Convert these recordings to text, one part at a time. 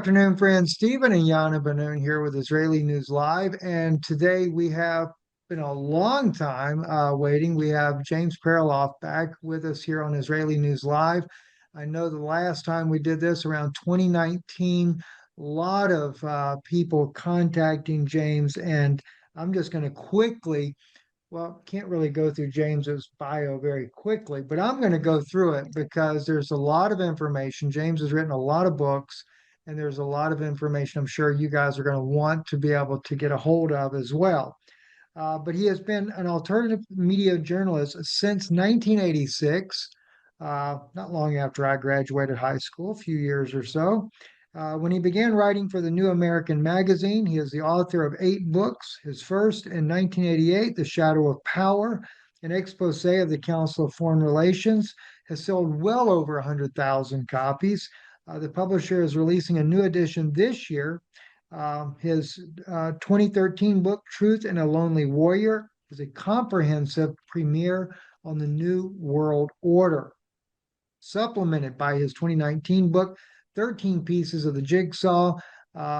afternoon, friends. Stephen and Yana Banoon here with Israeli News Live. And today we have been a long time waiting. We have James Perloff back with us here on Israeli News Live. I know the last time we did this around 2019, a lot of people contacting James. And I'm just going to quickly, well, can't really go through James's bio very quickly, but I'm going to go through it because there's a lot of information. James has written a lot of books, and there's a lot of information I'm sure you guys are going to want to be able to get a hold of as well. But he has been an alternative media journalist since 1986, not long after I graduated high school, a few years or so. When he began writing for the New American Magazine, he is the author of 8 books. His first in 1988, The Shadow of Power, an expose of the Council of Foreign Relations, has sold well over 100,000 copies. The publisher is releasing a new edition this year. His 2013 book, Truth and a Lonely Warrior, is a comprehensive premiere on the New World Order, supplemented by his 2019 book, 13 Pieces of the Jigsaw.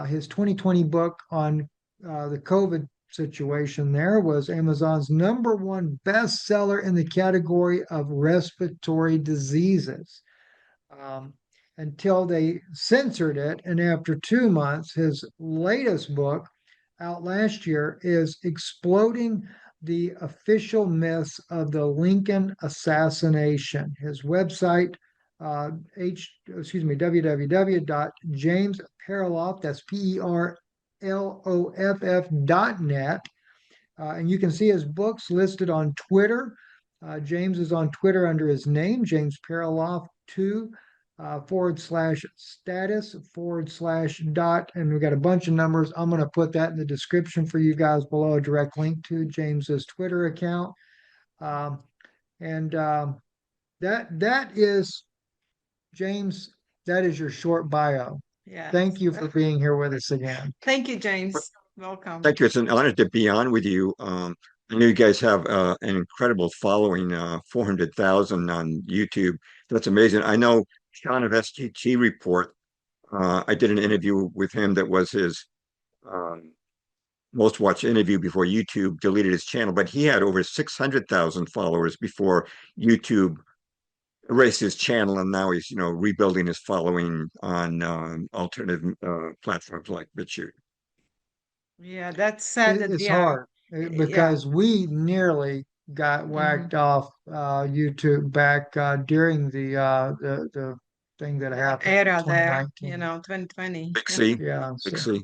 His 2020 book on the COVID situation there was Amazon's #1 bestseller in the category of respiratory diseases. Until they censored it. And after 2 months, his latest book, out last year, is Exploding the Official Myths of the Lincoln Assassination. His website, www.jamesperloff, that's PERLOFF.net. And you can see his books listed on Twitter. James is on Twitter under his name, James Perloff 2. /status/dot, and we've got a bunch of numbers. I'm going to put that in the description for you guys below, a direct link to James's Twitter account. That is, James, that is your short bio. Yeah. Thank you for being here with us again. Thank you, James. Welcome. Thank you. It's an honor to be on with you. I know you guys have an incredible following, 400,000 on YouTube. That's amazing. I know Sean of STT Report. I did an interview with him that was his most watched interview before YouTube deleted his channel, but he had over 600,000 followers before YouTube erased his channel, and now he's rebuilding his following on alternative platforms like BitChute. Yeah, that's sad. It's hard because we nearly got whacked off YouTube back during the thing that happened era in there, 2019. 2020. Big C. Yeah. Big C.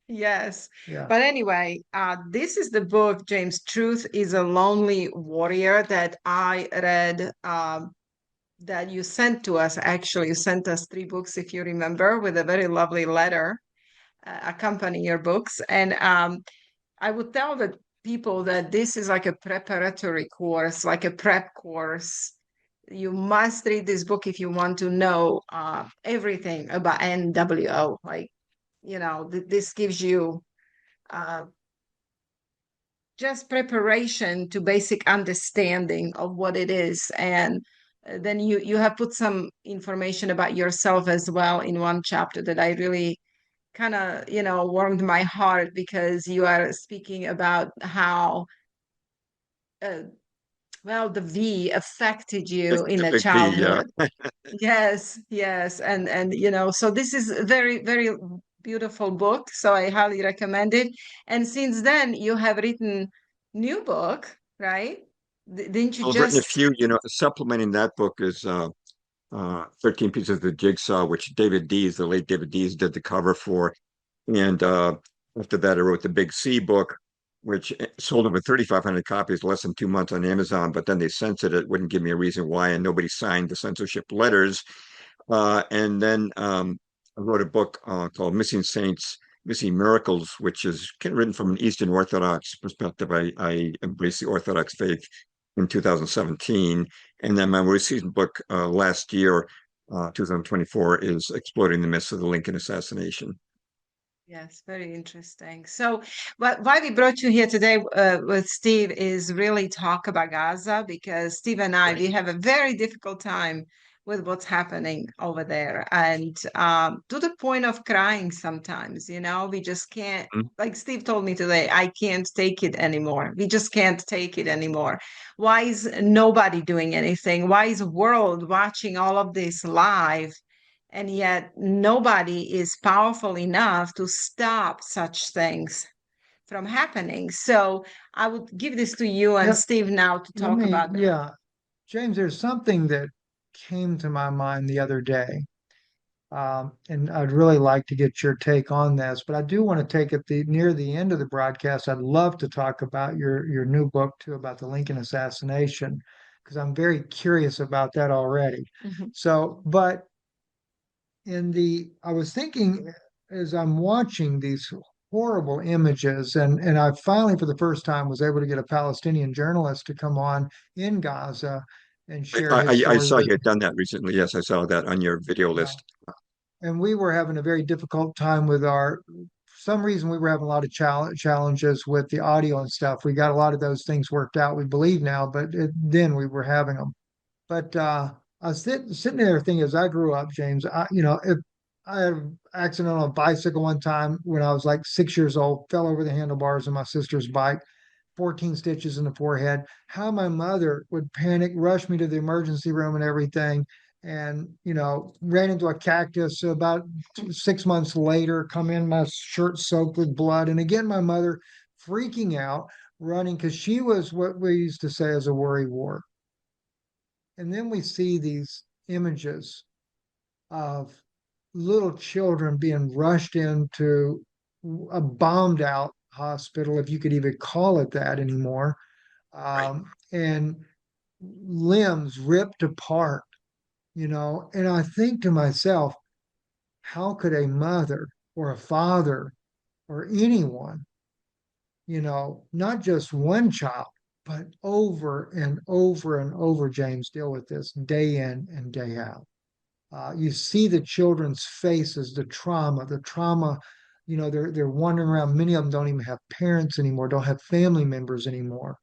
Yes. Yeah. But anyway, this is the book, James, Truth is a Lonely Warrior, that I read, that you sent to us. Actually, you sent us 3 books, if you remember, with a very lovely letter accompanying your books. And I would tell the people that this is like a preparatory course, like a prep course. You must read this book if you want to know everything about NWO. Like, this gives you just preparation to basic understanding of what it is. And then you have put some information about yourself as well in one chapter that I really kind of, warmed my heart, because you are speaking about how, the V affected you in a childhood. Yes. And, so this is a very, very beautiful book. So I highly recommend it. And since then you have written new book, right? Didn't you I've written a few, supplementing that book is 13 Pieces of the Jigsaw, which the late David Dees did the cover for. And after that, I wrote the Big C book, which sold over 3,500 copies less than 2 months on Amazon, but then they censored it, wouldn't give me a reason why, and nobody signed the censorship letters. And then I wrote a book called Missing Saints, Missing Miracles, which is written from an Eastern Orthodox perspective. I embraced the Orthodox faith in 2017. And then my most recent book last year, 2024, is Exploding the Myths of the Lincoln Assassination. Yes, very interesting. So why we brought you here today with Steve is really talk about Gaza, because Steve and I, we have a very difficult time with what's happening over there, and to the point of crying sometimes. We just can't. Mhm. Like Steve told me today, I can't take it anymore. We just can't take it anymore. Why is nobody doing anything? Why is the world watching all of this live? And yet nobody is powerful enough to stop such things from happening. So I would give this to you and Yeah, Steve now to let talk me, about that. yeah, James, there's something that came to my mind the other day. And I'd really like to get your take on this, but I do want to take it near the end of the broadcast. I'd love to talk about your new book too, about the Lincoln assassination, because I'm very curious about that already. Mhm. So, but I was thinking as I'm watching these horrible images, and I finally, for the first time, was able to get a Palestinian journalist to come on in Gaza and share his I story saw with you had done that recently. Yes, I saw that on your video me. list. And we were having a very difficult time with for some reason we were having a lot of challenges with the audio and stuff. We got a lot of those things worked out, we believe now, but then we were having them. But I was sitting there thinking, as I grew up, James, if I had an accident on a bicycle one time when I was like 6 years old, fell over the handlebars of my sister's bike, 14 stitches in the forehead. How my mother would panic, rush me to the emergency room and everything. And, ran into a cactus. So about 6 months later, come in, my shirt soaked with blood. And again, my mother freaking out, running because she was what we used to say as a worry wart. And then we see these images of little children being rushed into a bombed out hospital, if you could even call it that anymore, Right. and limbs ripped apart, And I think to myself, how could a mother or a father or anyone, not just one child, but over and over and over, James, deal with this day in and day out? You see the children's faces, the trauma. They're wandering around. Many of them don't even have parents anymore, don't have family members anymore,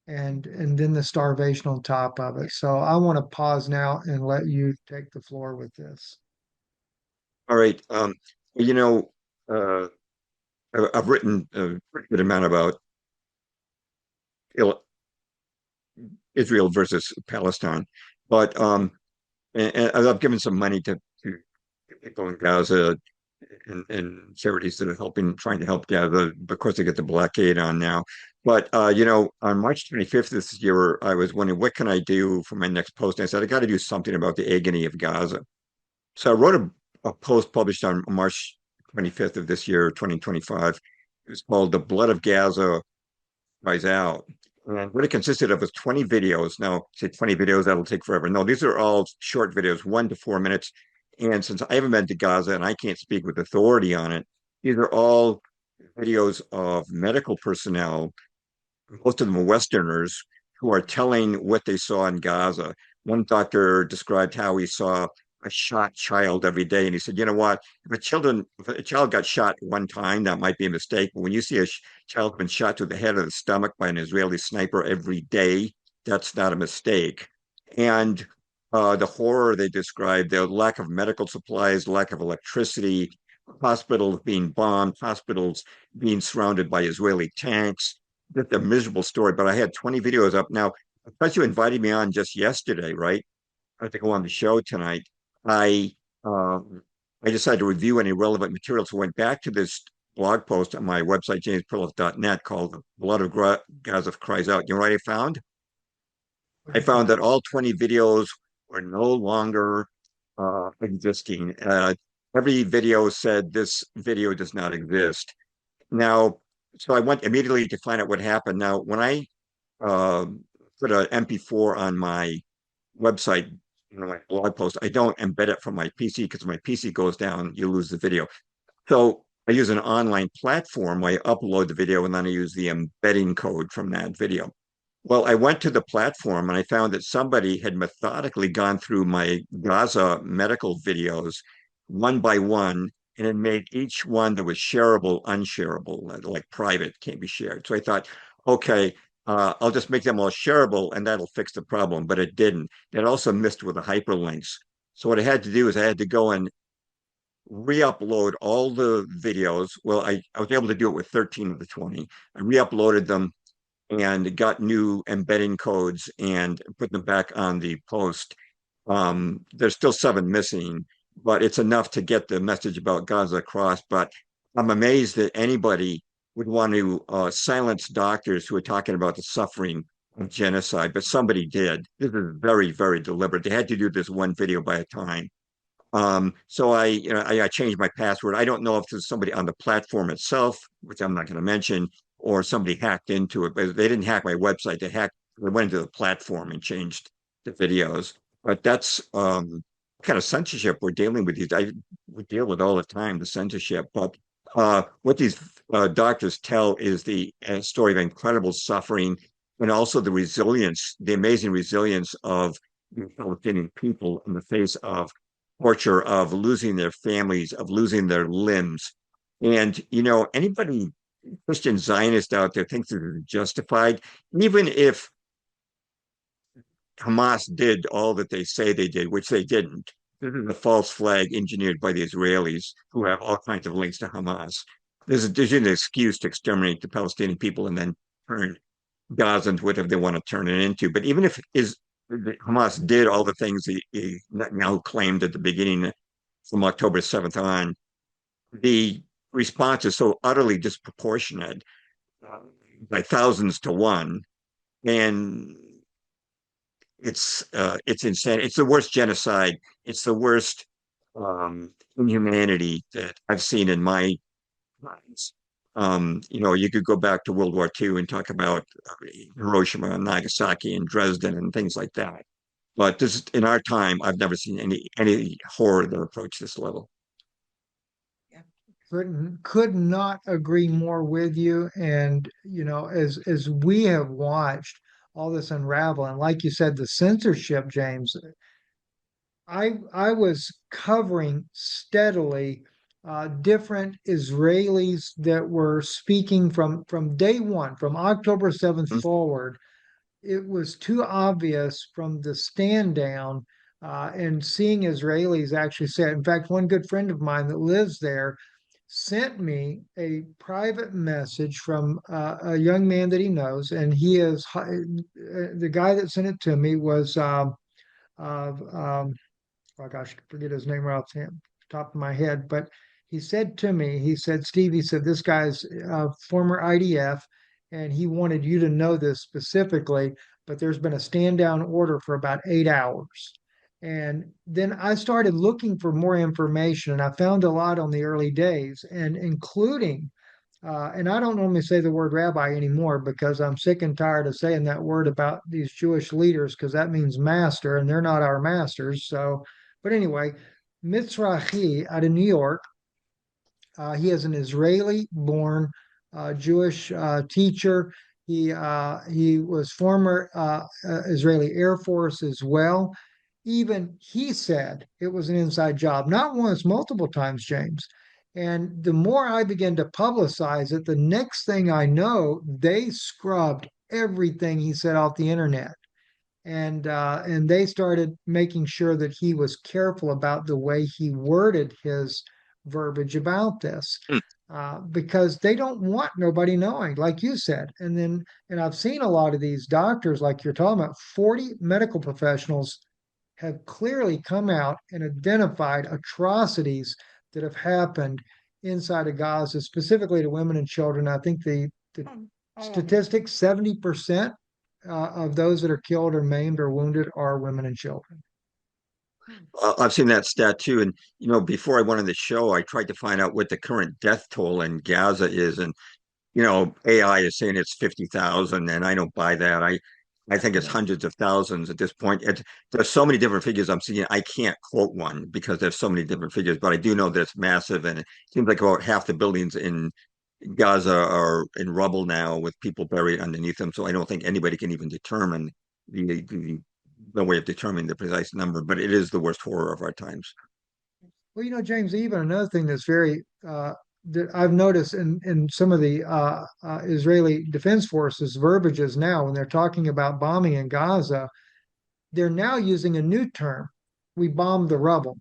and then the starvation on top of it. So I want to pause now and let you take the floor with this. All right. You know, uh, I've written a pretty good amount about Israel versus Palestine, but and I've given some money to people in Gaza and charities that are trying to help Gaza. Of course, they get the blockade on now. But on March 25th this year, I was wondering what can I do for my next post. And I said I got to do something about the agony of Gaza. So I wrote a post published on March 25th of this year, 2025. It was called "The Blood of Gaza Cries Out." And what it consisted of was 20 videos. Now, say 20 videos, that'll take forever. No, these are all short videos, 1 to 4 minutes. And since I haven't been to Gaza and I can't speak with authority on it, these are all videos of medical personnel, most of them are Westerners, who are telling what they saw in Gaza. One doctor described how he saw a shot child every day, and he said, "You know what? If a child got shot one time, that might be a mistake. But when you see a child been shot to the head or the stomach by an Israeli sniper every day, that's not a mistake." And the horror they described, the lack of medical supplies, lack of electricity, hospitals being bombed, hospitals being surrounded by Israeli tanks, just a miserable story, but I had 20 videos up. Now, because you invited me on just yesterday, right? I have to go on the show tonight. I um, I decided to review any relevant materials. So I went back to this blog post on my website, jamesperloff.net, called "The Blood of Gaza Cries Out." You know what I found? What'd I you found find? that all 20 videos were no longer existing. Every video said this video does not exist. Now, so I went immediately to find out what happened. Now, when I uh, put an MP4 on my website, my blog post, I don't embed it from my PC because my PC goes down, you lose the video. So I use an online platform where I upload the video and then I use the embedding code from that video. Well, I went to the platform and I found that somebody had methodically gone through my Gaza medical videos one by one and had made each one that was shareable unshareable, like private, can't be shared. So I thought, okay, I'll just make them all shareable and that'll fix the problem. But it didn't. It also missed with the hyperlinks. So what I had to do is I had to go and re-upload all the videos. Well, I was able to do it with 13 of the 20. I re-uploaded them and got new embedding codes and put them back on the post. There's still 7 missing, but it's enough to get the message about Gaza across. But I'm amazed that anybody would want to silence doctors who are talking about the suffering of genocide, but somebody did. This is very, very deliberate. They had to do this one video by a time. So I changed my password. I don't know if there's somebody on the platform itself, which I'm not going to mention, or somebody hacked into it. But they didn't hack my website. They went into the platform and changed the videos. But that's kind of censorship we're dealing with. We deal with all the time, the censorship. But what these doctors tell is the story of incredible suffering and also the resilience, the amazing resilience of the Palestinian people in the face of torture, of losing their families, of losing their limbs. And, anybody, Christian Zionist out there thinks they're justified, even if Hamas did all that they say they did, which they didn't. This is a false flag engineered by the Israelis, who have all kinds of links to Hamas. There's an excuse to exterminate the Palestinian people and then turn Gaza into whatever they want to turn it into. But even if Hamas did all the things he now claimed at the beginning from October 7th on, the response is so utterly disproportionate uh, by thousands to one. And it's insane. It's the worst genocide. It's the worst inhumanity that I've seen in my lives. You could go back to World War II and talk about Hiroshima and Nagasaki and Dresden and things like that. But this in our time, I've never seen any horror that approach this level. Could not agree more with you. And as we have watched all this unravel, and like you said, the censorship, James, I was covering steadily different Israelis that were speaking from day one, from October 7th Mhm. forward. It was too obvious from the stand down, and seeing Israelis actually say it. In fact, one good friend of mine that lives there sent me a private message from a young man that he knows, and he is the guy that sent it to me was oh gosh, I forget his name right off the top of my head, but he said to me, he said, Steve, he said, this guy's former IDF, and he wanted you to know this specifically, but there's been a stand down order for about 8 hours. And then I started looking for more information, and I found a lot on the early days, and including and I don't normally say the word rabbi anymore because I'm sick and tired of saying that word about these Jewish leaders because that means master and they're not our masters. So, but anyway, Mitzrahi out of New York, he is an Israeli-born Jewish teacher. He was former Israeli Air Force as well. Even he said it was an inside job, not once, multiple times, James. And the more I began to publicize it, the next thing I know, they scrubbed everything he said off the internet, and they started making sure that he was careful about the way he worded his verbiage about this, Mm. because they don't want nobody knowing, like you said. And I've seen a lot of these doctors, like you're talking about, 40 medical professionals have clearly come out and identified atrocities that have happened inside of Gaza, specifically to women and children. I think the statistics, 70% of those that are killed or maimed or wounded are women and children. I've seen that stat too. And, before I went on the show, I tried to find out what the current death toll in Gaza is. And, AI is saying it's 50,000, and I don't buy that. I think it's Yeah. hundreds of thousands at this point. There's so many different figures I'm seeing. I can't quote one because there's so many different figures, but I do know that it's massive. And it seems like about half the buildings in Gaza are in rubble now with people buried underneath them. So I don't think anybody can even determine the way of determining the precise number, but it is the worst horror of our times. Well, James, even another thing that's very that I've noticed in some of the Israeli Defense Forces verbiages now when they're talking about bombing in Gaza, they're now using a new term. We bombed the rubble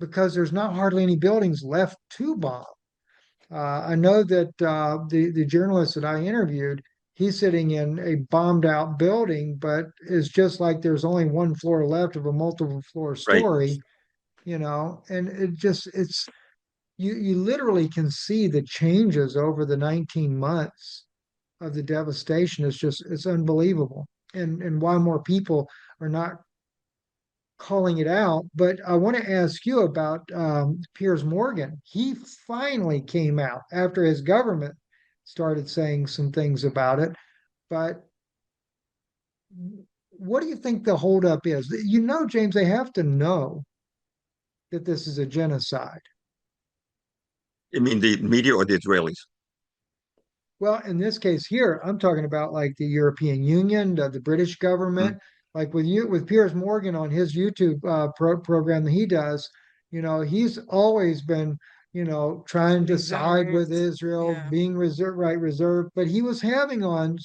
because there's not hardly any buildings left to bomb. I know that the journalist that I interviewed, he's sitting in a bombed out building, but it's just like there's only one floor left of a multiple floor Right. story, and it's you literally can see the changes over the 19 months of the devastation. It's unbelievable. And why more people are not calling it out. But I want to ask you about Piers Morgan. He finally came out after his government started saying some things about it. But what do you think the holdup is? James, they have to know that this is a genocide. I mean, the media or the Israelis? Well, in this case here, I'm talking about like the European Union, the British Mm. government, like with Piers Morgan on his YouTube program that he does. He's always been, trying to side with Reserved. Israel, Yeah. being reserved. But he was having on,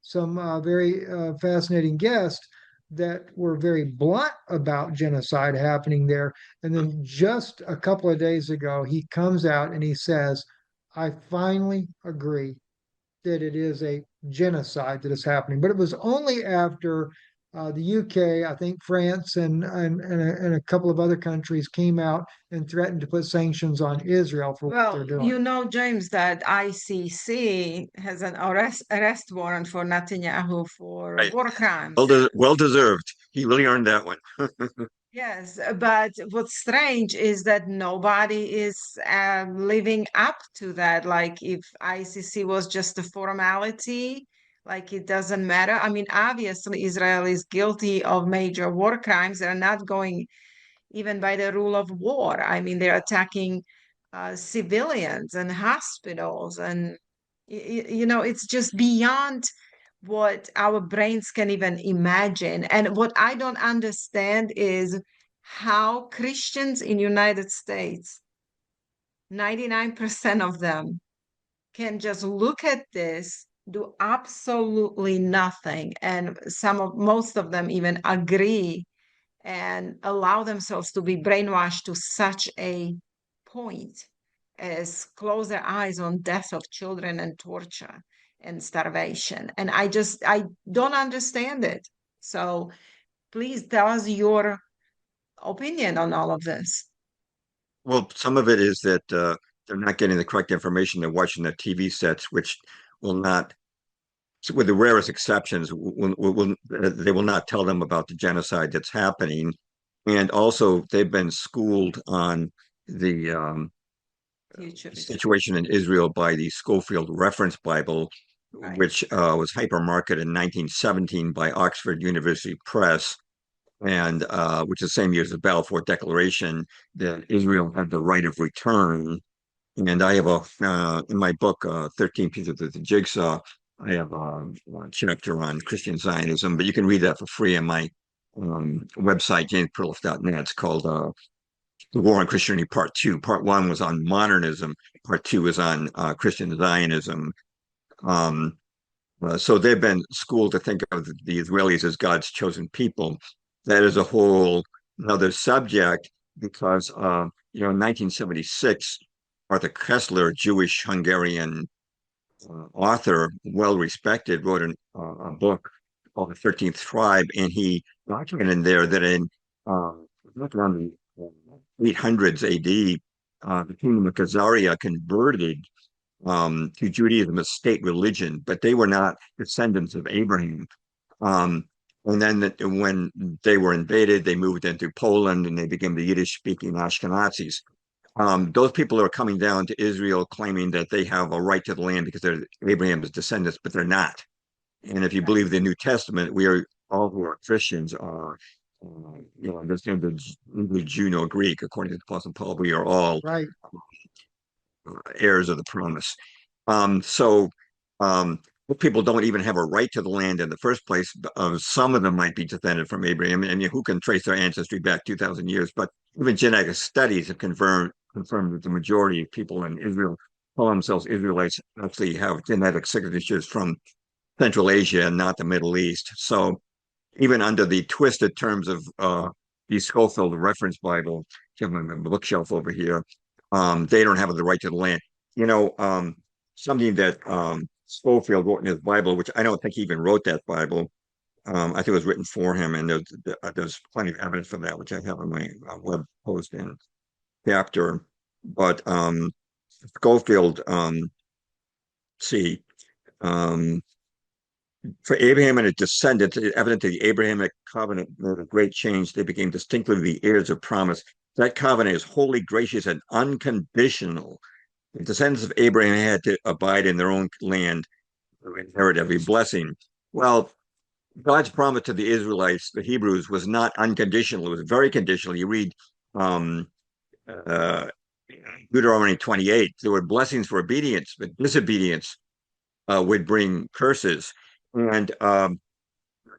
some very fascinating guests that were very blunt about genocide happening there. And then just a couple of days ago, he comes out and he says, I finally agree that it is a genocide that is happening. But it was only after the UK, I think France and a couple of other countries came out and threatened to put sanctions on Israel for what they're Well, doing. James, that ICC has an arrest warrant for Netanyahu for Right. war crimes. Well deserved. He really earned that one. Yes, but what's strange is that nobody is living up to that. Like, if ICC was just a formality, like it doesn't matter. I mean, obviously, Israel is guilty of major war crimes. They're not going even by the rule of war. I mean, they're attacking civilians and hospitals, and it's just beyond what our brains can even imagine. And what I don't understand is how Christians in United States, 99% of them, can just look at this, do absolutely nothing, and most of them even agree and allow themselves to be brainwashed to such a point as close their eyes on death of children and torture and starvation. And I don't understand it. So please tell us your opinion on all of this. Well, some of it is that they're not getting the correct information. They're watching the TV sets, which will not, with the rarest exceptions, they will not tell them about the genocide that's happening. And also, they've been schooled on the Future is situation in Israel by the Scofield Reference Bible, right. which was hypermarketed in 1917 by Oxford University Press, and which is the same year as the Balfour Declaration, that Israel had the right of return. And I have in my book, 13 Pieces of the Jigsaw, I have a chapter on Christian Zionism, but you can read that for free on my website, jamesperloff.net. It's called The War on Christianity Part Two. Part One was on modernism. Part Two was on Christian Zionism. Um, so they've been schooled to think of the Israelis as God's chosen people. That is a whole another subject because, in 1976, Arthur Koestler, Jewish Hungarian author, well respected, wrote a book called The 13th Tribe, and he documented in there that in around the 800s AD, the kingdom of Khazaria converted to Judaism as state religion, but they were not descendants of Abraham. Um, and then when they were invaded, they moved into Poland and they became the Yiddish-speaking Ashkenazis. Those people are coming down to Israel claiming that they have a right to the land because they're Abraham's descendants, but they're not. And if you believe the New Testament, we are all who are Christians are, understand the Jew no Greek, according to the Apostle Paul. We are all Right. heirs of the promise. So people don't even have a right to the land in the first place. Some of them might be descended from Abraham, and who can trace their ancestry back 2,000 years? But even genetic studies have confirmed that the majority of people in Israel call themselves Israelites actually have genetic signatures from Central Asia and not the Middle East. So even under the twisted terms of the Scofield Reference Bible, I have my bookshelf over here, they don't have the right to the land. You know, something that Scofield wrote in his Bible, which I don't think he even wrote that Bible. I think it was written for him, and there's plenty of evidence for that, which I have in my web post and chapter. But Scofield, see, um, for Abraham and his descendants, it's evident that the Abrahamic covenant made a great change. They became distinctly the heirs of promise. That covenant is wholly gracious and unconditional. The descendants of Abraham had to abide in their own land to inherit every blessing. Well, God's promise to the Israelites, the Hebrews, was not unconditional. It was very conditional. You read um, uh, Deuteronomy 28, there were blessings for obedience, but disobedience would bring curses. And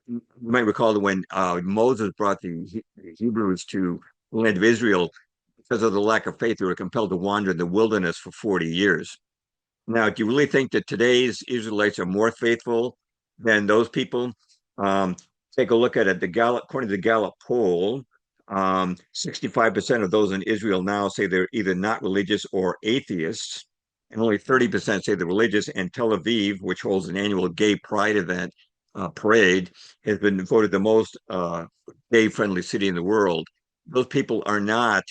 you might recall that when Moses brought the Hebrews to the land of Israel, because of the lack of faith, they were compelled to wander in the wilderness for 40 years. Now, do you really think that today's Israelites are more faithful than those people? Um, Take a look at it. According to the Gallup poll, 65% of those in Israel now say they're either not religious or atheists, and only 30% say they're religious. And Tel Aviv, which holds an annual gay pride event parade, has been voted the most gay-friendly city in the world. Those people are not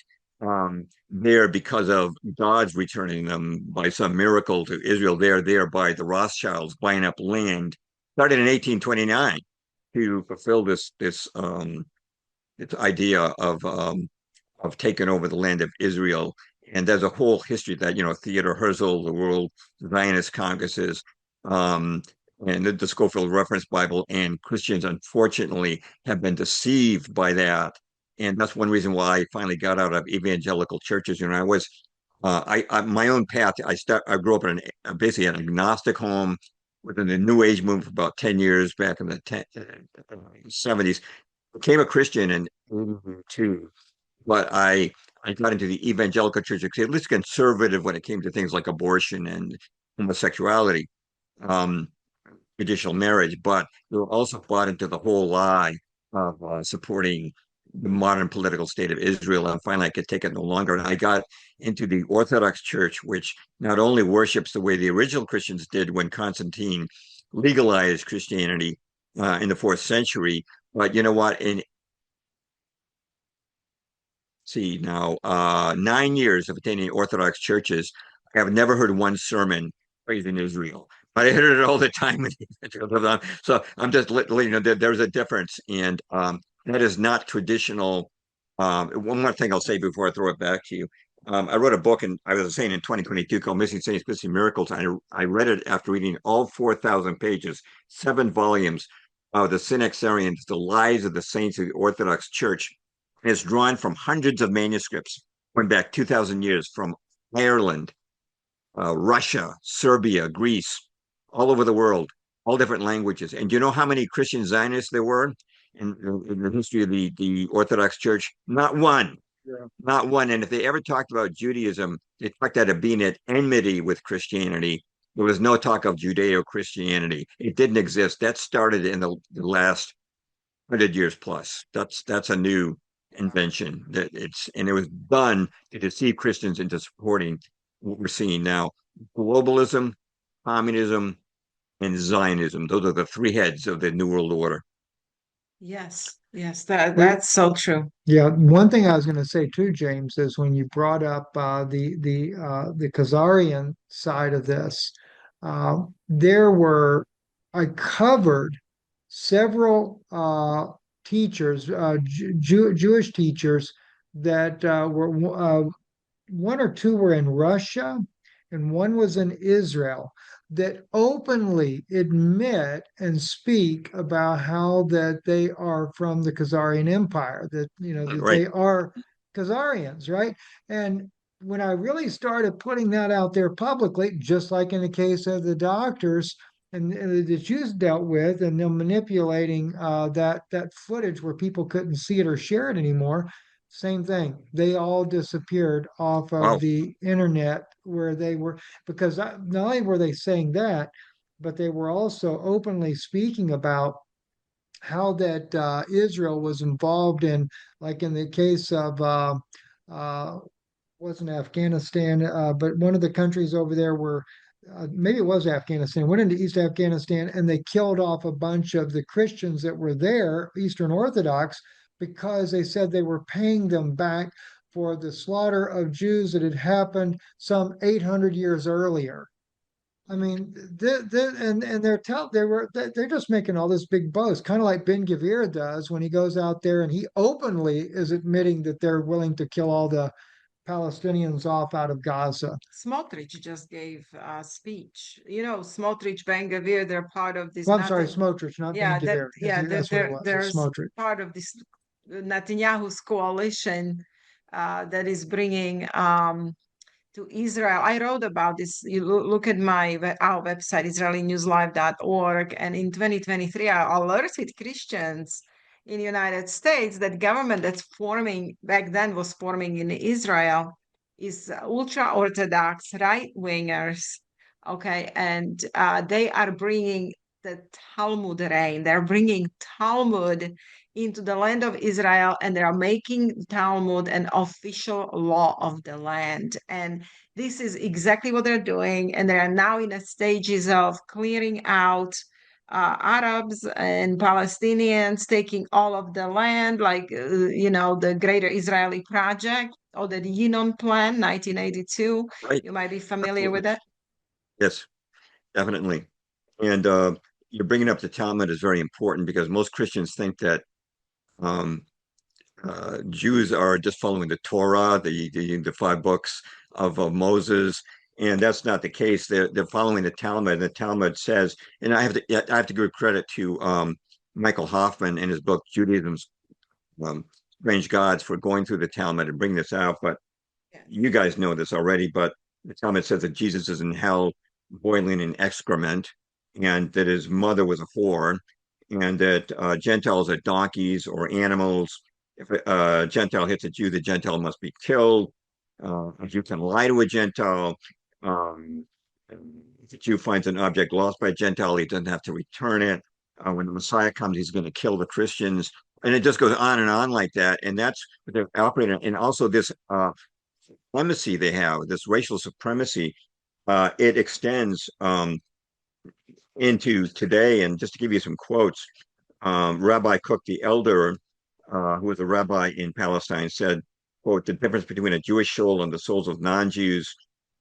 there because of God's returning them by some miracle to Israel. They're there by the Rothschilds buying up land, started in 1829 to fulfill this idea of taking over the land of Israel. And there's a whole history that, Theodore Herzl, the World Zionist Congresses, um, and the Scofield Reference Bible, and Christians, unfortunately, have been deceived by that. And that's one reason why I finally got out of evangelical churches. I was, my own path. I grew up in basically an agnostic home within the New Age movement for about 10 years back in the 70s. Became a Christian in 82, but I got into the evangelical church, at least conservative when it came to things like abortion and homosexuality, um, traditional marriage, but they were also bought into the whole lie of supporting the modern political state of Israel. And finally, I could take it no longer. And I got into the Orthodox Church, which not only worships the way the original Christians did when Constantine legalized Christianity in the fourth century, but you know what? In see now 9 years of attending Orthodox churches, I have never heard one sermon praising Israel. But I heard it all the time. So I'm just letting you know that there's a difference, and that is not traditional. One more thing I'll say before I throw it back to you. I wrote a book, and I was saying in 2022 called "Missing Saints, Missing Miracles." I read it after reading all 4,000 pages, 7 volumes of the Synaxarians, the lies of the saints of the Orthodox Church. And it's drawn from hundreds of manuscripts going back 2,000 years from Ireland, Russia, Serbia, Greece, all over the world, all different languages. And do you know how many Christian Zionists there were in the history of the Orthodox Church? Not one. Yeah. Not one. And if they ever talked about Judaism, they talked about it being at enmity with Christianity. There was no talk of Judeo-Christianity. It didn't exist. That started in the last 100 years plus. That's a new invention and it was done to deceive Christians into supporting what we're seeing now. Globalism, communism, and Zionism. Those are the three heads of the New World Order. Yes, yes, that's so true. Yeah, one thing I was going to say too, James, is when you brought up the Khazarian side of this, there were I covered several teachers, Jewish teachers that were one or two were in Russia and one was in Israel that openly admit and speak about how that they are from the Khazarian Empire, that that Right. they are Khazarians, right? And when I really started putting that out there publicly, just like in the case of the doctors and the Jews dealt with, and them manipulating that footage where people couldn't see it or share it anymore, Same thing. They all disappeared off of Wow. the internet where they were, because not only were they saying that, but they were also openly speaking about how that Israel was involved in, like in the case of uh, wasn't Afghanistan, but one of the countries over there were, maybe it was Afghanistan, went into East Afghanistan and they killed off a bunch of the Christians that were there, Eastern Orthodox, because they said they were paying them back for the slaughter of Jews that had happened some 800 years earlier. I mean, and they're just making all this big boast, kind of like Ben Gvir does when he goes out there and he openly is admitting that they're willing to kill all the Palestinians off out of Gaza. Smotrich just gave a speech. You know, Smotrich, Ben Gvir, they're part of this Well, I'm sorry, nothing. Smotrich, not Ben Yeah, Gvir. That's what it was. It's there's Smotrich. part of this Netanyahu's coalition that is bringing to Israel. I wrote about this. You look at our website, israelinewslive.org, and in 2023, I alerted Christians in the United States that government that's forming back then was forming in Israel is ultra orthodox right wingers. Okay, and they are bringing the Talmud reign. They're bringing Talmud into the land of Israel, and they are making Talmud an official law of the land. And this is exactly what they're doing. And they are now in the stages of clearing out Arabs and Palestinians, taking all of the land, like, the Greater Israeli Project or the Yinon Plan, 1982. Right. You might be familiar Absolutely. with it. Yes, definitely. And you're bringing up the Talmud is very important because most Christians think that um, Jews are just following the Torah, the five books of Moses, and that's not the case. They're following the Talmud. And the Talmud says, and I have to give credit to Michael Hoffman in his book Judaism's um, Strange Gods for going through the Talmud and bringing this out. But Yes. you guys know this already. But the Talmud says that Jesus is in hell, boiling in excrement, and that his mother was a whore, and that Gentiles are donkeys or animals. If a Gentile hits a Jew, the Gentile must be killed. A Jew can lie to a Gentile. Um, if a Jew finds an object lost by a Gentile, he doesn't have to return it. When the Messiah comes, he's going to kill the Christians. And it just goes on and on like that. And that's what they're operating. And also this supremacy they have, this racial supremacy, it extends into today. And just to give you some quotes, Rabbi Cook the Elder, who was a rabbi in Palestine, said, quote, the difference between a Jewish soul and the souls of non-Jews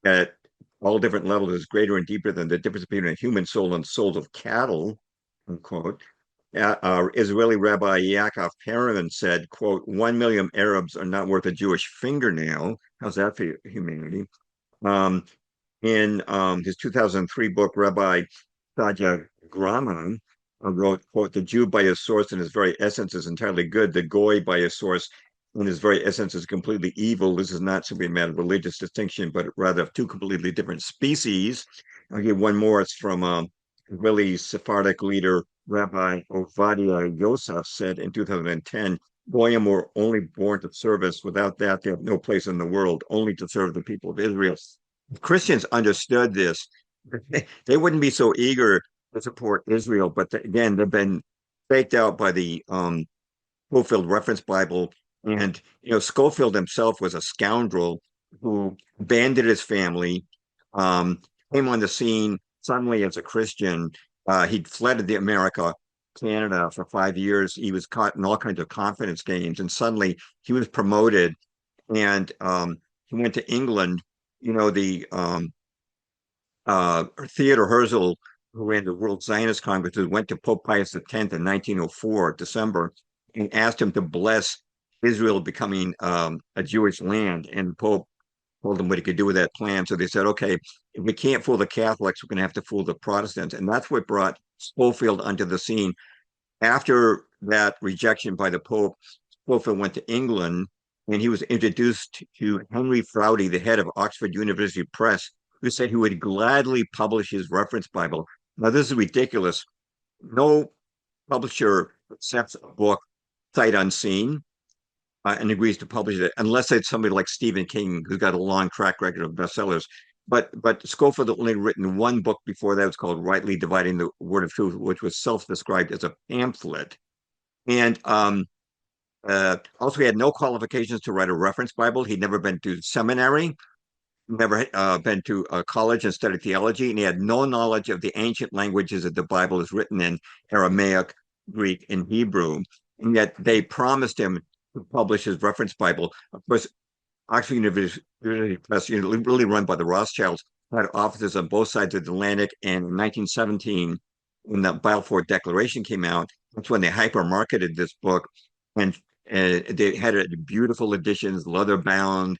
at all different levels is greater and deeper than the difference between a human soul and souls of cattle, unquote. Israeli Rabbi Yaakov Perelman said, quote, 1 million Arabs are not worth a Jewish fingernail. How's that for humanity? Um, in his 2003 book, Rabbi Sadia Graham wrote, quote, the Jew by his source and his very essence is entirely good. The Goy by his source and his very essence is completely evil. This is not simply a matter of religious distinction, but rather of two completely different species. I'll give one more. It's from Israeli Sephardic leader Rabbi Ovadia Yosef said in 2010, Goyim were only born to service. Without that, they have no place in the world, only to serve the people of Israel. If Christians understood this, they wouldn't be so eager to support Israel. But again, they've been faked out by the Scofield Reference Bible. And, Scofield himself was a scoundrel who abandoned his family, um, came on the scene suddenly as a Christian. He'd fled to America, Canada for 5 years. He was caught in all kinds of confidence games. And suddenly he was promoted and he went to England. The Theodor Herzl, who ran the World Zionist Congress, went to Pope Pius X in 1904, December, and asked him to bless Israel becoming a Jewish land. And the Pope told him what he could do with that plan. So they said, okay, if we can't fool the Catholics, we're going to have to fool the Protestants. And that's what brought Scofield onto the scene. After that rejection by the Pope, Scofield went to England and he was introduced to Henry Froude, the head of Oxford University Press, who said he would gladly publish his reference Bible. Now, this is ridiculous. No publisher accepts a book sight unseen. and agrees to publish it, unless it's somebody like Stephen King, who's got a long track record of bestsellers. But Scofield had only written one book before that. It was called Rightly Dividing the Word of Truth, which was self-described as a pamphlet. And also, he had no qualifications to write a reference Bible. He'd never been to seminary, never been to college and studied theology, and he had no knowledge of the ancient languages that the Bible is written in: Aramaic, Greek, and Hebrew. And yet they promised him to publish his reference Bible. Of course, Oxford University Press, really run by the Rothschilds, had offices on both sides of the Atlantic. And in 1917, when the Balfour Declaration came out, that's when they hyper marketed this book, and they had it beautiful editions, leather bound,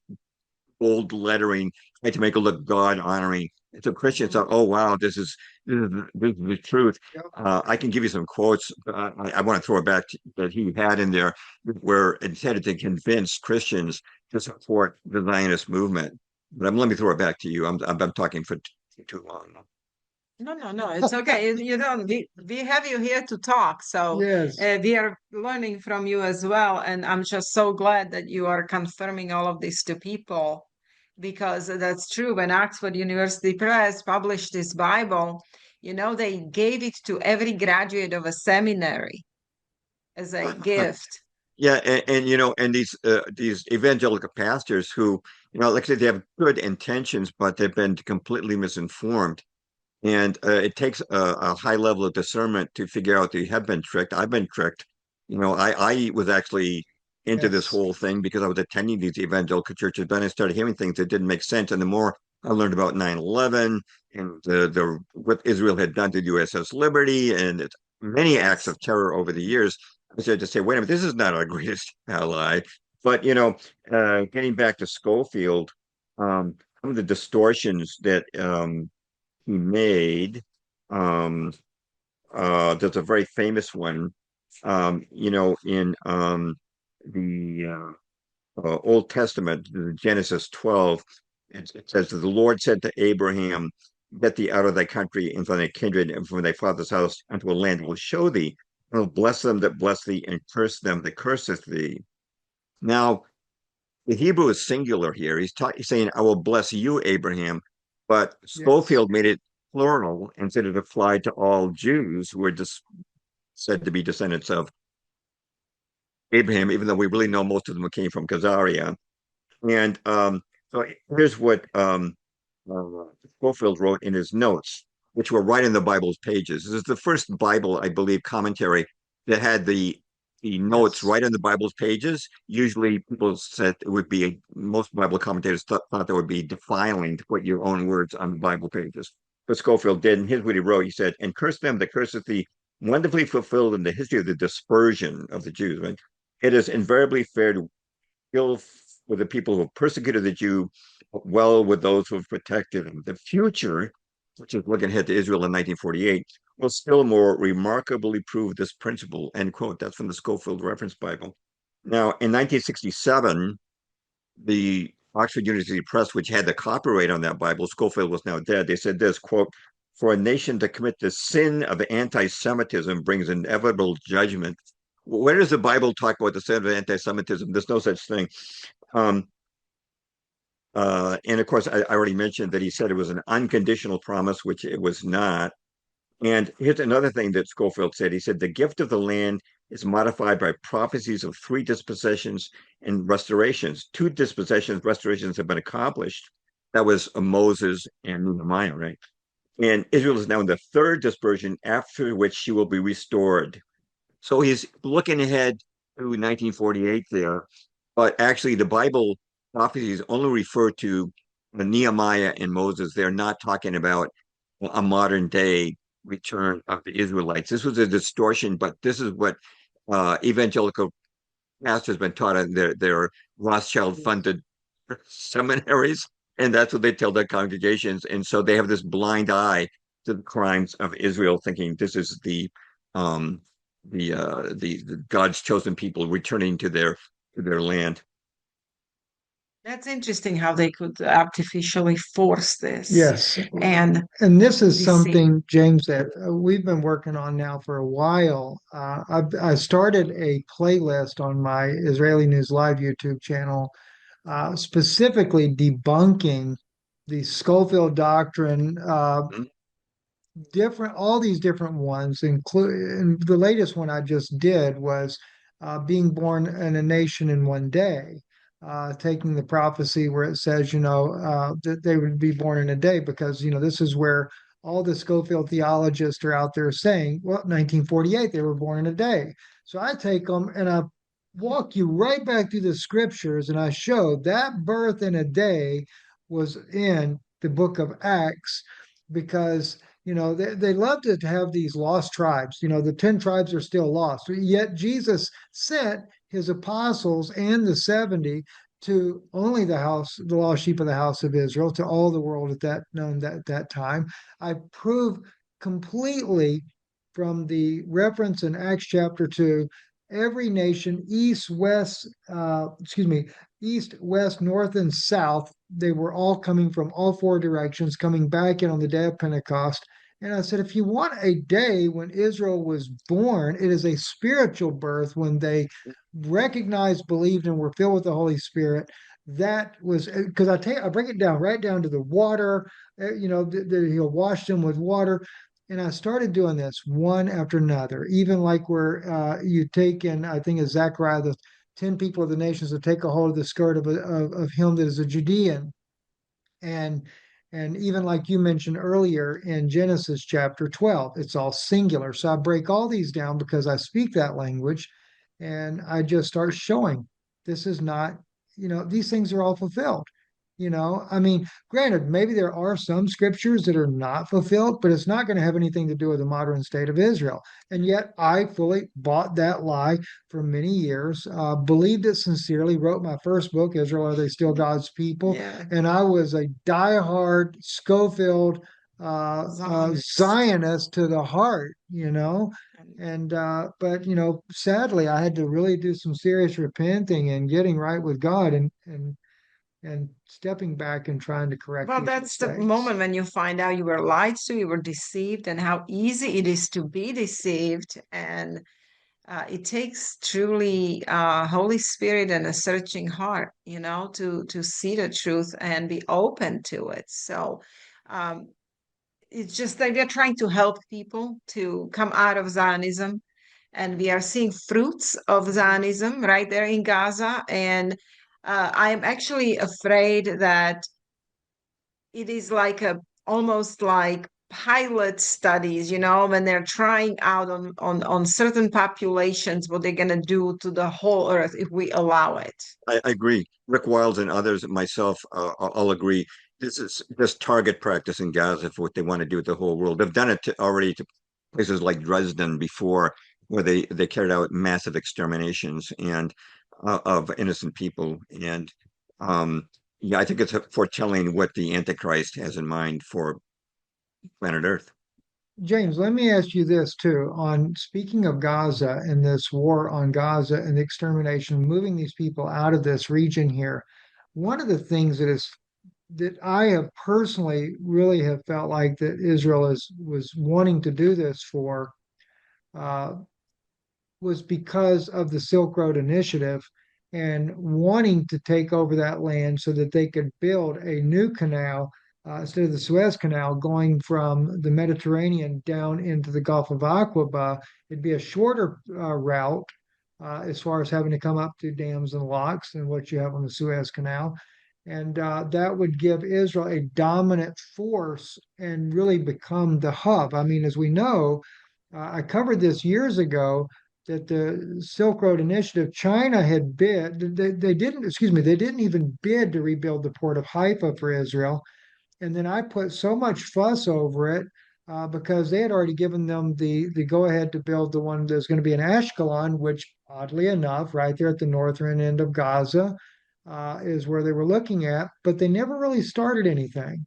bold lettering, tried to make it look God honoring. And so Christians thought, "Oh wow, this is the truth." Yep. I can give you some quotes. I want to throw it back that he had in there, where it intended to convince Christians to support the Zionist movement. But let me throw it back to you. I'm talking for too long. No, no, no, it's okay. You don't. We have you here to talk, so Yes. we are learning from you as well. And I'm just so glad that you are confirming all of this to people, because that's true. When Oxford University Press published this Bible, they gave it to every graduate of a seminary as a gift. Yeah, and these evangelical pastors who, like I said, they have good intentions, but they've been completely misinformed. And it takes a high level of discernment to figure out that you have been tricked. I've been tricked. I was actually into this Yes. whole thing because I was attending these evangelical churches. Then I started hearing things that didn't make sense. And the more I learned about 9/11 and what Israel had done to USS Liberty and its many acts Yes. of terror over the years, I started to say, wait a minute, this is not our greatest ally. But, getting back to Scofield, some of the distortions that he made. Um, there's a very famous one, in the Old Testament, Genesis 12. It says that the Lord said to Abraham, "Get thee out of thy country and from thy kindred and from thy father's house unto a land will show thee. I will bless them that bless thee and curse them that curseth thee." Now, the Hebrew is singular here. He's saying, "I will bless you, Abraham," but Yes. Schofield made it plural and said it applied to all Jews who are said to be descendants of Abraham, even though we really know most of them came from Khazaria. And so here's what uh, Schofield wrote in his notes, which were right in the Bible's pages. This is the first Bible, I believe, commentary that had the notes Yes. right on the Bible's pages. Usually, people said it would be most Bible commentators thought that would be defiling to put your own words on the Bible pages. But Schofield did, and here's what he wrote. He said, "And curse them that curseth thee, wonderfully fulfilled in the history of the dispersion of the Jews. Right? It is invariably fair to ill with the people who have persecuted the Jew, well with those who have protected him. The future, which is looking ahead to Israel in 1948, will still more remarkably prove this principle," end quote. That's from the Scofield Reference Bible. Now, in 1967, the Oxford University Press, which had the copyright on that Bible, Scofield was now dead, they said this, quote, "For a nation to commit the sin of anti-Semitism brings inevitable judgment." Where does the Bible talk about the sin of anti-Semitism? There's no such thing. Um, and of course, I already mentioned that he said it was an unconditional promise, which it was not. And here's another thing that Schofield said. He said, "The gift of the land is modified by prophecies of three dispossessions and restorations. Two dispossessions, restorations have been accomplished. That was Moses and Nehemiah, right? And Israel is now in the third dispersion, after which she will be restored." So he's looking ahead to 1948 there. But actually, the Bible prophecies only refer to Nehemiah and Moses. They're not talking about a modern day return of the Israelites. This was a distortion, but this is what evangelical pastors been taught in their Rothschild Yes. funded seminaries, and that's what they tell their congregations. And so they have this blind eye to the crimes of Israel, thinking this is um, the God's chosen people returning to their land. That's interesting how they could artificially force this Yes. and And this is deceive. something, James, that we've been working on now for a while. I started a playlist on my Israeli News Live YouTube channel, specifically debunking the Scofield doctrine, Mhm. different, all these different ones, including the latest one I just did was being born in a nation in one day. Taking the prophecy where it says, that they would be born in a day, because, this is where all the Scofield theologists are out there saying, well, 1948, they were born in a day. So I take them and I walk you right back through the scriptures and I show that birth in a day was in the book of Acts, because they love to have these lost tribes. The 10 tribes are still lost, yet Jesus sent his apostles and the 70 to only the lost sheep of the house of Israel, to all the world at that time. I prove completely from the reference in Acts chapter 2, every nation, east, west, north, and south, they were all coming from all four directions, coming back in on the day of Pentecost. And I said, if you want a day when Israel was born, it is a spiritual birth when they recognized, believed, and were filled with the Holy Spirit. That was because I break it down right down to the water. He'll wash them with water. And I started doing this one after another, even like where you take in, I think it's Zechariah, the 10 people of the nations will take a hold of the skirt of him that is a Judean. And even like you mentioned earlier in Genesis chapter 12, it's all singular. So I break all these down because I speak that language, and I just start showing this is not, these things are all fulfilled. I mean, granted, maybe there are some scriptures that are not fulfilled, but it's not going to have anything to do with the modern state of Israel. And yet I fully bought that lie for many years, believed it sincerely, wrote my first book, Israel, Are They Still God's People? Yeah, And I was a diehard Scofield Zionist. Zionist to the heart. And but sadly, I had to really do some serious repenting and getting right with God, and stepping back and trying to correct Well, these that's the mistakes. moment when you find out you were lied to, you were deceived, and how easy it is to be deceived. And it takes truly Holy Spirit and a searching heart, to see the truth and be open to it. So um, it's just like we're trying to help people to come out of Zionism, and we are seeing fruits of Zionism right there in Gaza. And I am actually afraid that it is like a almost like pilot studies, when they're trying out on certain populations what they're going to do to the whole earth if we allow it. I agree. Rick Wiles and others, myself, I'll agree. This is just target practice in Gaza for what they want to do with the whole world. They've done it already to places like Dresden before, where they carried out massive exterminations and of innocent people. And yeah, I think it's foretelling what the Antichrist has in mind for planet Earth. James, let me ask you this too. On speaking of Gaza and this war on Gaza and the extermination, moving these people out of this region here, one of the things that I have personally really have felt like that Israel was wanting to do this for, uh, was because of the Silk Road Initiative and wanting to take over that land so that they could build a new canal, instead of the Suez Canal going from the Mediterranean down into the Gulf of Aqaba. It'd be a shorter route, as far as having to come up through dams and locks than what you have on the Suez Canal. And that would give Israel a dominant force and really become the hub. I mean, as we know, I covered this years ago, that the Silk Road Initiative, China had bid, they didn't, excuse me, they didn't even bid to rebuild the port of Haifa for Israel. And then I put so much fuss over it, because they had already given them the go ahead to build the one that's going to be in Ashkelon, which oddly enough, right there at the northern end of Gaza, is where they were looking at, but they never really started anything.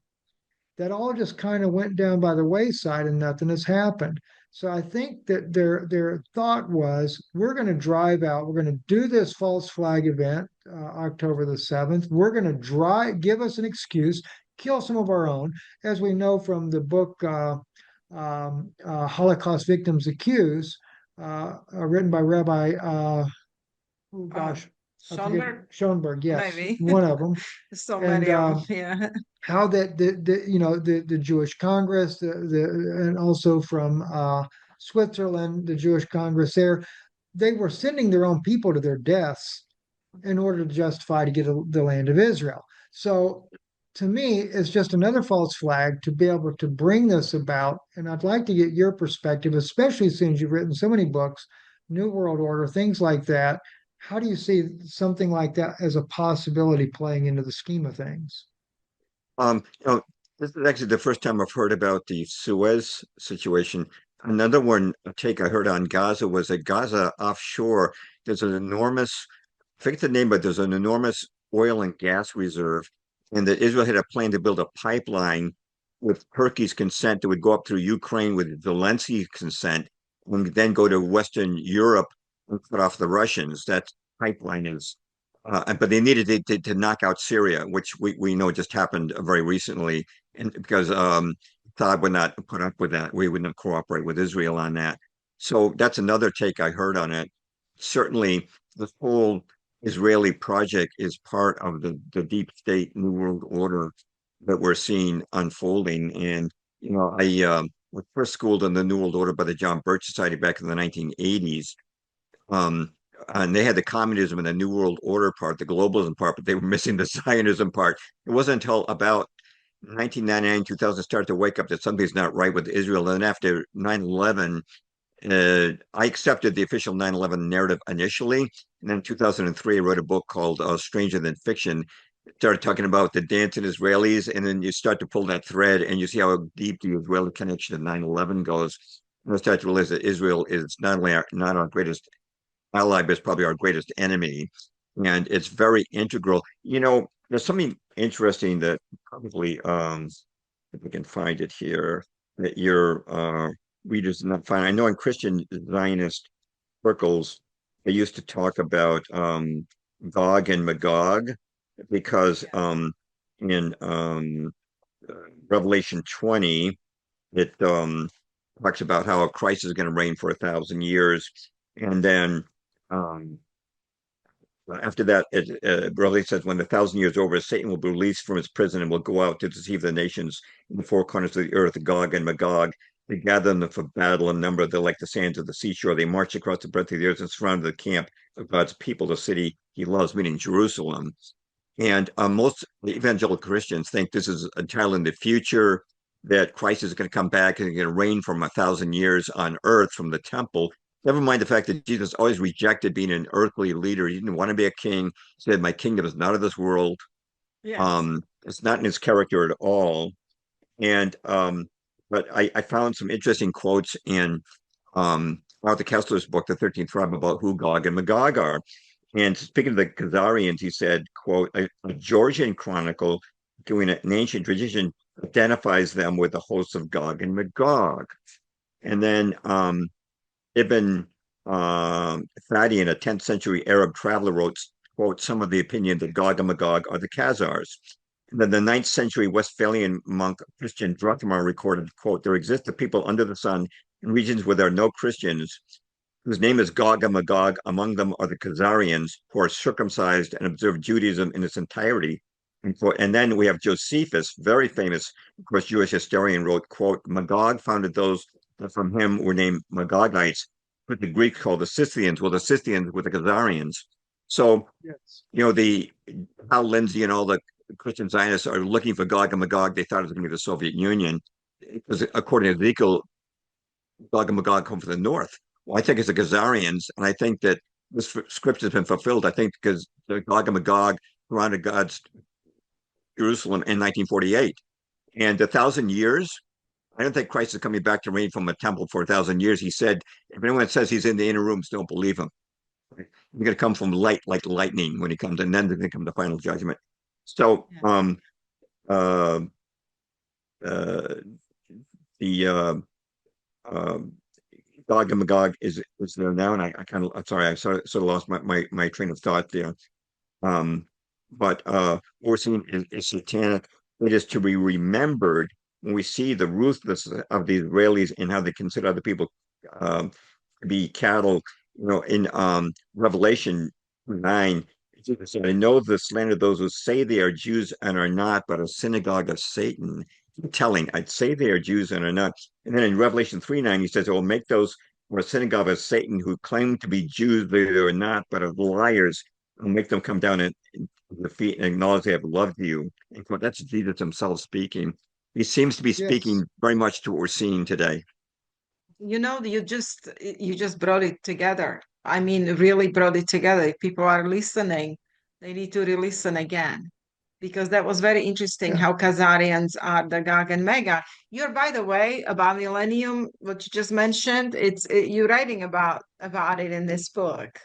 That all just kind of went down by the wayside and nothing has happened. So I think that their thought was, we're going to drive out, we're going to do this false flag event, October the 7th. We're going to give us an excuse, kill some of our own, as we know from the book Holocaust Victims Accused, written by Rabbi, oh Uh, gosh, I forget, Schoenberg, Schoenberg, yes, maybe. one of them. So And many of them, yeah. how that the Jewish Congress, and also from Switzerland, the Jewish Congress there, they were sending their own people to their deaths in order to justify to get the land of Israel. So to me, it's just another false flag to be able to bring this about. And I'd like to get your perspective, especially since you've written so many books, New World Order, things like that. How do you see something like that as a possibility playing into the scheme of things? You know, this is actually the first time I've heard about the Suez situation. Another one take I heard on Gaza was at Gaza offshore. There's an enormous, I forget the name, but there's an enormous oil and gas reserve, and that Israel had a plan to build a pipeline with Turkey's consent that would go up through Ukraine with Zelensky's consent, and then go to Western Europe and cut off the Russians. That pipeline is but they needed to knock out Syria, which we know just happened very recently, and because Assad would not put up with that, we would not cooperate with Israel on that. So that's another take I heard on it. Certainly, the whole Israeli project is part of the deep state New World Order that we're seeing unfolding. And I was first schooled in the New World Order by the John Birch Society back in the 1980s. Um, and they had the communism and the New World Order part, the globalism part, but they were missing the Zionism part. It wasn't until about 1999, 2000 started to wake up that something's not right with Israel. And after 9/11, I accepted the official 9/11 narrative initially. And then in 2003, I wrote a book called Stranger Than Fiction. Started talking about the dancing Israelis, and then you start to pull that thread and you see how deep the Israeli connection to 9/11 goes. And I start to realize that Israel is not only not our greatest ally, but it's probably our greatest enemy. And it's very integral. There's something interesting that probably, if we can find it here, that your readers not find. I know in Christian Zionist circles, they used to talk about Gog and Magog because in Revelation 20, it talks about how Christ is going to reign for 1,000 years. And then um, after that, Revelation says, when the 1,000 years over, Satan will be released from his prison and will go out to deceive the nations in the four corners of the earth, Gog and Magog. They gather them for battle and number. They're like the sands of the seashore. They march across the breadth of the earth and surround the camp of God's people, the city he loves, meaning Jerusalem. And most evangelical Christians think this is entirely in the future, that Christ is going to come back and going to reign from 1,000 years on earth from the temple. Never mind the fact that Jesus always rejected being an earthly leader. He didn't want to be a king. He said, "My kingdom is not of this world." Yes. It's not in his character at all. And but I found some interesting quotes in Arthur Kessler's book, The 13th Tribe, about who Gog and Magog are. And speaking of the Khazarians, he said, quote, a Georgian chronicle doing an ancient tradition identifies them with the hosts of Gog and Magog. And then Ibn Fadi, a 10th century Arab traveler, wrote, quote, some of the opinion that Gog and Magog are the Khazars. And then the 9th century Westphalian monk Christian Druthmar recorded, quote, there exist a people under the sun in regions where there are no Christians, whose name is Gog and Magog. Among them are the Khazarians, who are circumcised and observe Judaism in its entirety. And then we have Josephus, very famous, of course, Jewish historian, wrote, quote, Magog founded those that from him were named Magogites, but the Greeks called the Scythians. Well, the Scythians were the Khazarians. So, Yes. the Hal Lindsey and all the Christian Zionists are looking for Gog and Magog. They thought it was going to be the Soviet Union. Because according to Ezekiel, Gog and Magog come from the north. Well, I think it's the Khazarians, and I think that this script has been fulfilled. I think because the Gog and Magog surrounded God's Jerusalem in 1948. And 1,000 years, I don't think Christ is coming back to reign from a temple for 1,000 years. He said, if anyone says he's in the inner rooms, don't believe him. He's going to come from light like lightning when he comes, and then there's going to come the final judgment. So, Yeah. uh, the uh, Gog and Magog is there now, and I kind of I'm sorry, I sort of lost my train of thought there. Um, but what we're seeing is satanic. It is to be remembered when we see the ruthlessness of the Israelis and how they consider other people um, to be cattle. In Revelation 9, Jesus said, "I know the slander of those who say they are Jews and are not, but a synagogue of Satan." Telling, I'd say they are Jews and are not. And then in Revelation 3:9, he says, "I will make those who are synagogue of Satan who claim to be Jews, they are not, but of liars, and make them come down and defeat and acknowledge they have loved you." And that's Jesus himself speaking. He seems to be Yes. speaking very much to what we're seeing today. You just brought it together. I mean, really brought it together. If people are listening, they need to re-listen again, because that was very interesting Yeah. how Khazarians are the Gog and Magog. You're, by the way, about millennium, what you just mentioned, you're writing about it in this book.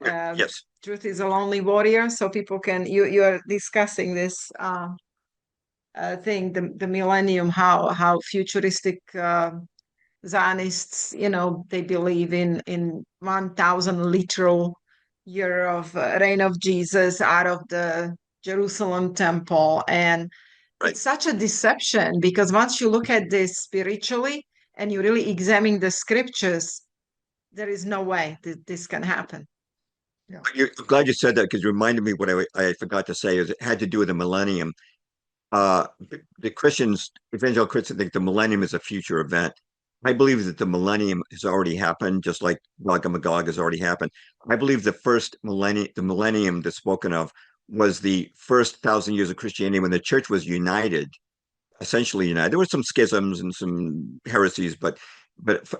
Um, Yes. Truth is a Lonely Warrior, so people can you're discussing this thing, the millennium, how futuristic Zionists, they believe in 1,000 literal year of reign of Jesus out of the Jerusalem temple. And Right. it's such a deception, because once you look at this spiritually and you really examine the scriptures, there is no way that this can happen. Yeah. I'm glad you said that because it reminded me what I forgot to say is it had to do with the millennium. The Christians, evangelical Christians, think the millennium is a future event. I believe that the millennium has already happened, just like Gog and Magog has already happened. I believe the millennium that's spoken of, was the first 1,000 years of Christianity when the church was united, essentially united. There were some schisms and some heresies, but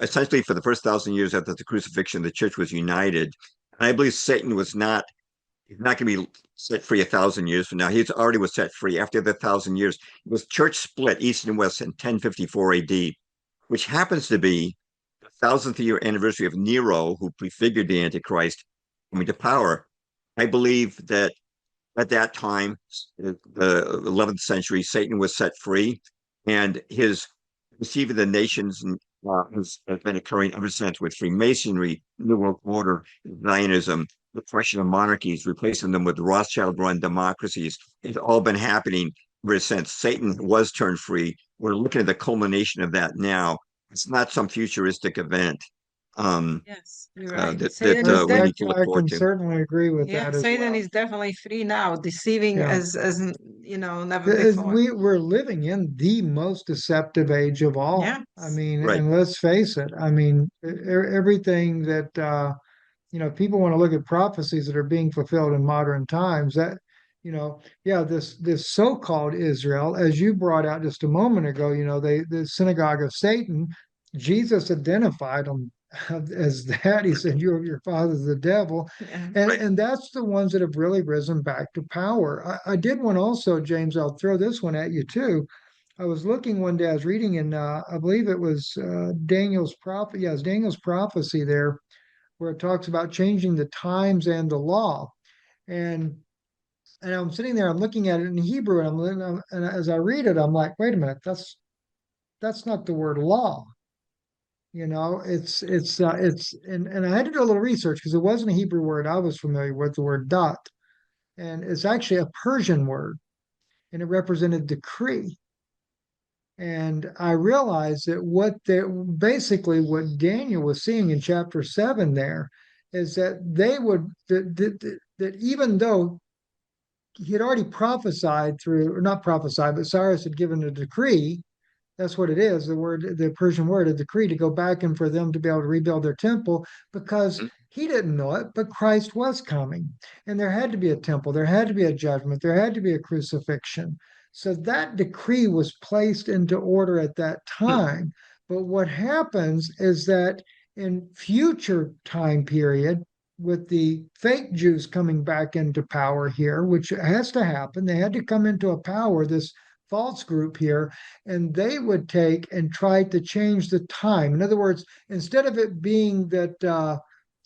essentially for the first 1,000 years after the crucifixion, the church was united. And I believe Satan was not he's not going to be set free 1,000 years from now. He's already was set free after the 1,000 years. It was church split east and west in 1054 AD, which happens to be the 1,000th year anniversary of Nero, who prefigured the Antichrist coming to power. I believe that at that time, the 11th century, Satan was set free, and his deceiving the nations has been occurring ever since with Freemasonry, New World Order, Zionism, the question of monarchies, replacing them with Rothschild-run democracies. It's all been happening ever since Satan was turned free. We're looking at the culmination of that now. It's not some futuristic event Yes, you're right. that Satan is we I, need definitely to look I forward can to. certainly agree with Yeah, that as Satan well. is definitely free now, deceiving Yeah. as never before. We're living in the most deceptive age of all. Yeah. I mean, Right. and let's face it. I mean, everything that people want to look at prophecies that are being fulfilled in modern times. That yeah, this so-called Israel, as you brought out just a moment ago, the synagogue of Satan. Jesus identified them as that. He said, "You of your father the devil," Yeah. and Right. and that's the ones that have really risen back to power. I did one also, James. I'll throw this one at you too. I was looking one day. I was reading in, I believe it was Daniel's prophet. Yeah, it's Daniel's prophecy there, where it talks about changing the times and the law. And and I'm sitting there, I'm looking at it in Hebrew, and as I read it, I'm like, wait a minute, that's not the word law. And I had to do a little research because it wasn't a Hebrew word I was familiar with, the word dot, and it's actually a Persian word, and it represented decree. And I realized that basically what Daniel was seeing in chapter 7 there is that that even though he had already prophesied through, or not prophesied, but Cyrus had given a decree. That's what it is, the Persian word, a decree to go back and for them to be able to rebuild their temple, because he didn't know it, but Christ was coming. And there had to be a temple, there had to be a judgment, there had to be a crucifixion. So that decree was placed into order at that time. But what happens is that in future time period, with the fake Jews coming back into power here, which has to happen, they had to come into a power, this false group here, and they would take and try to change the time. In other words, instead of it being that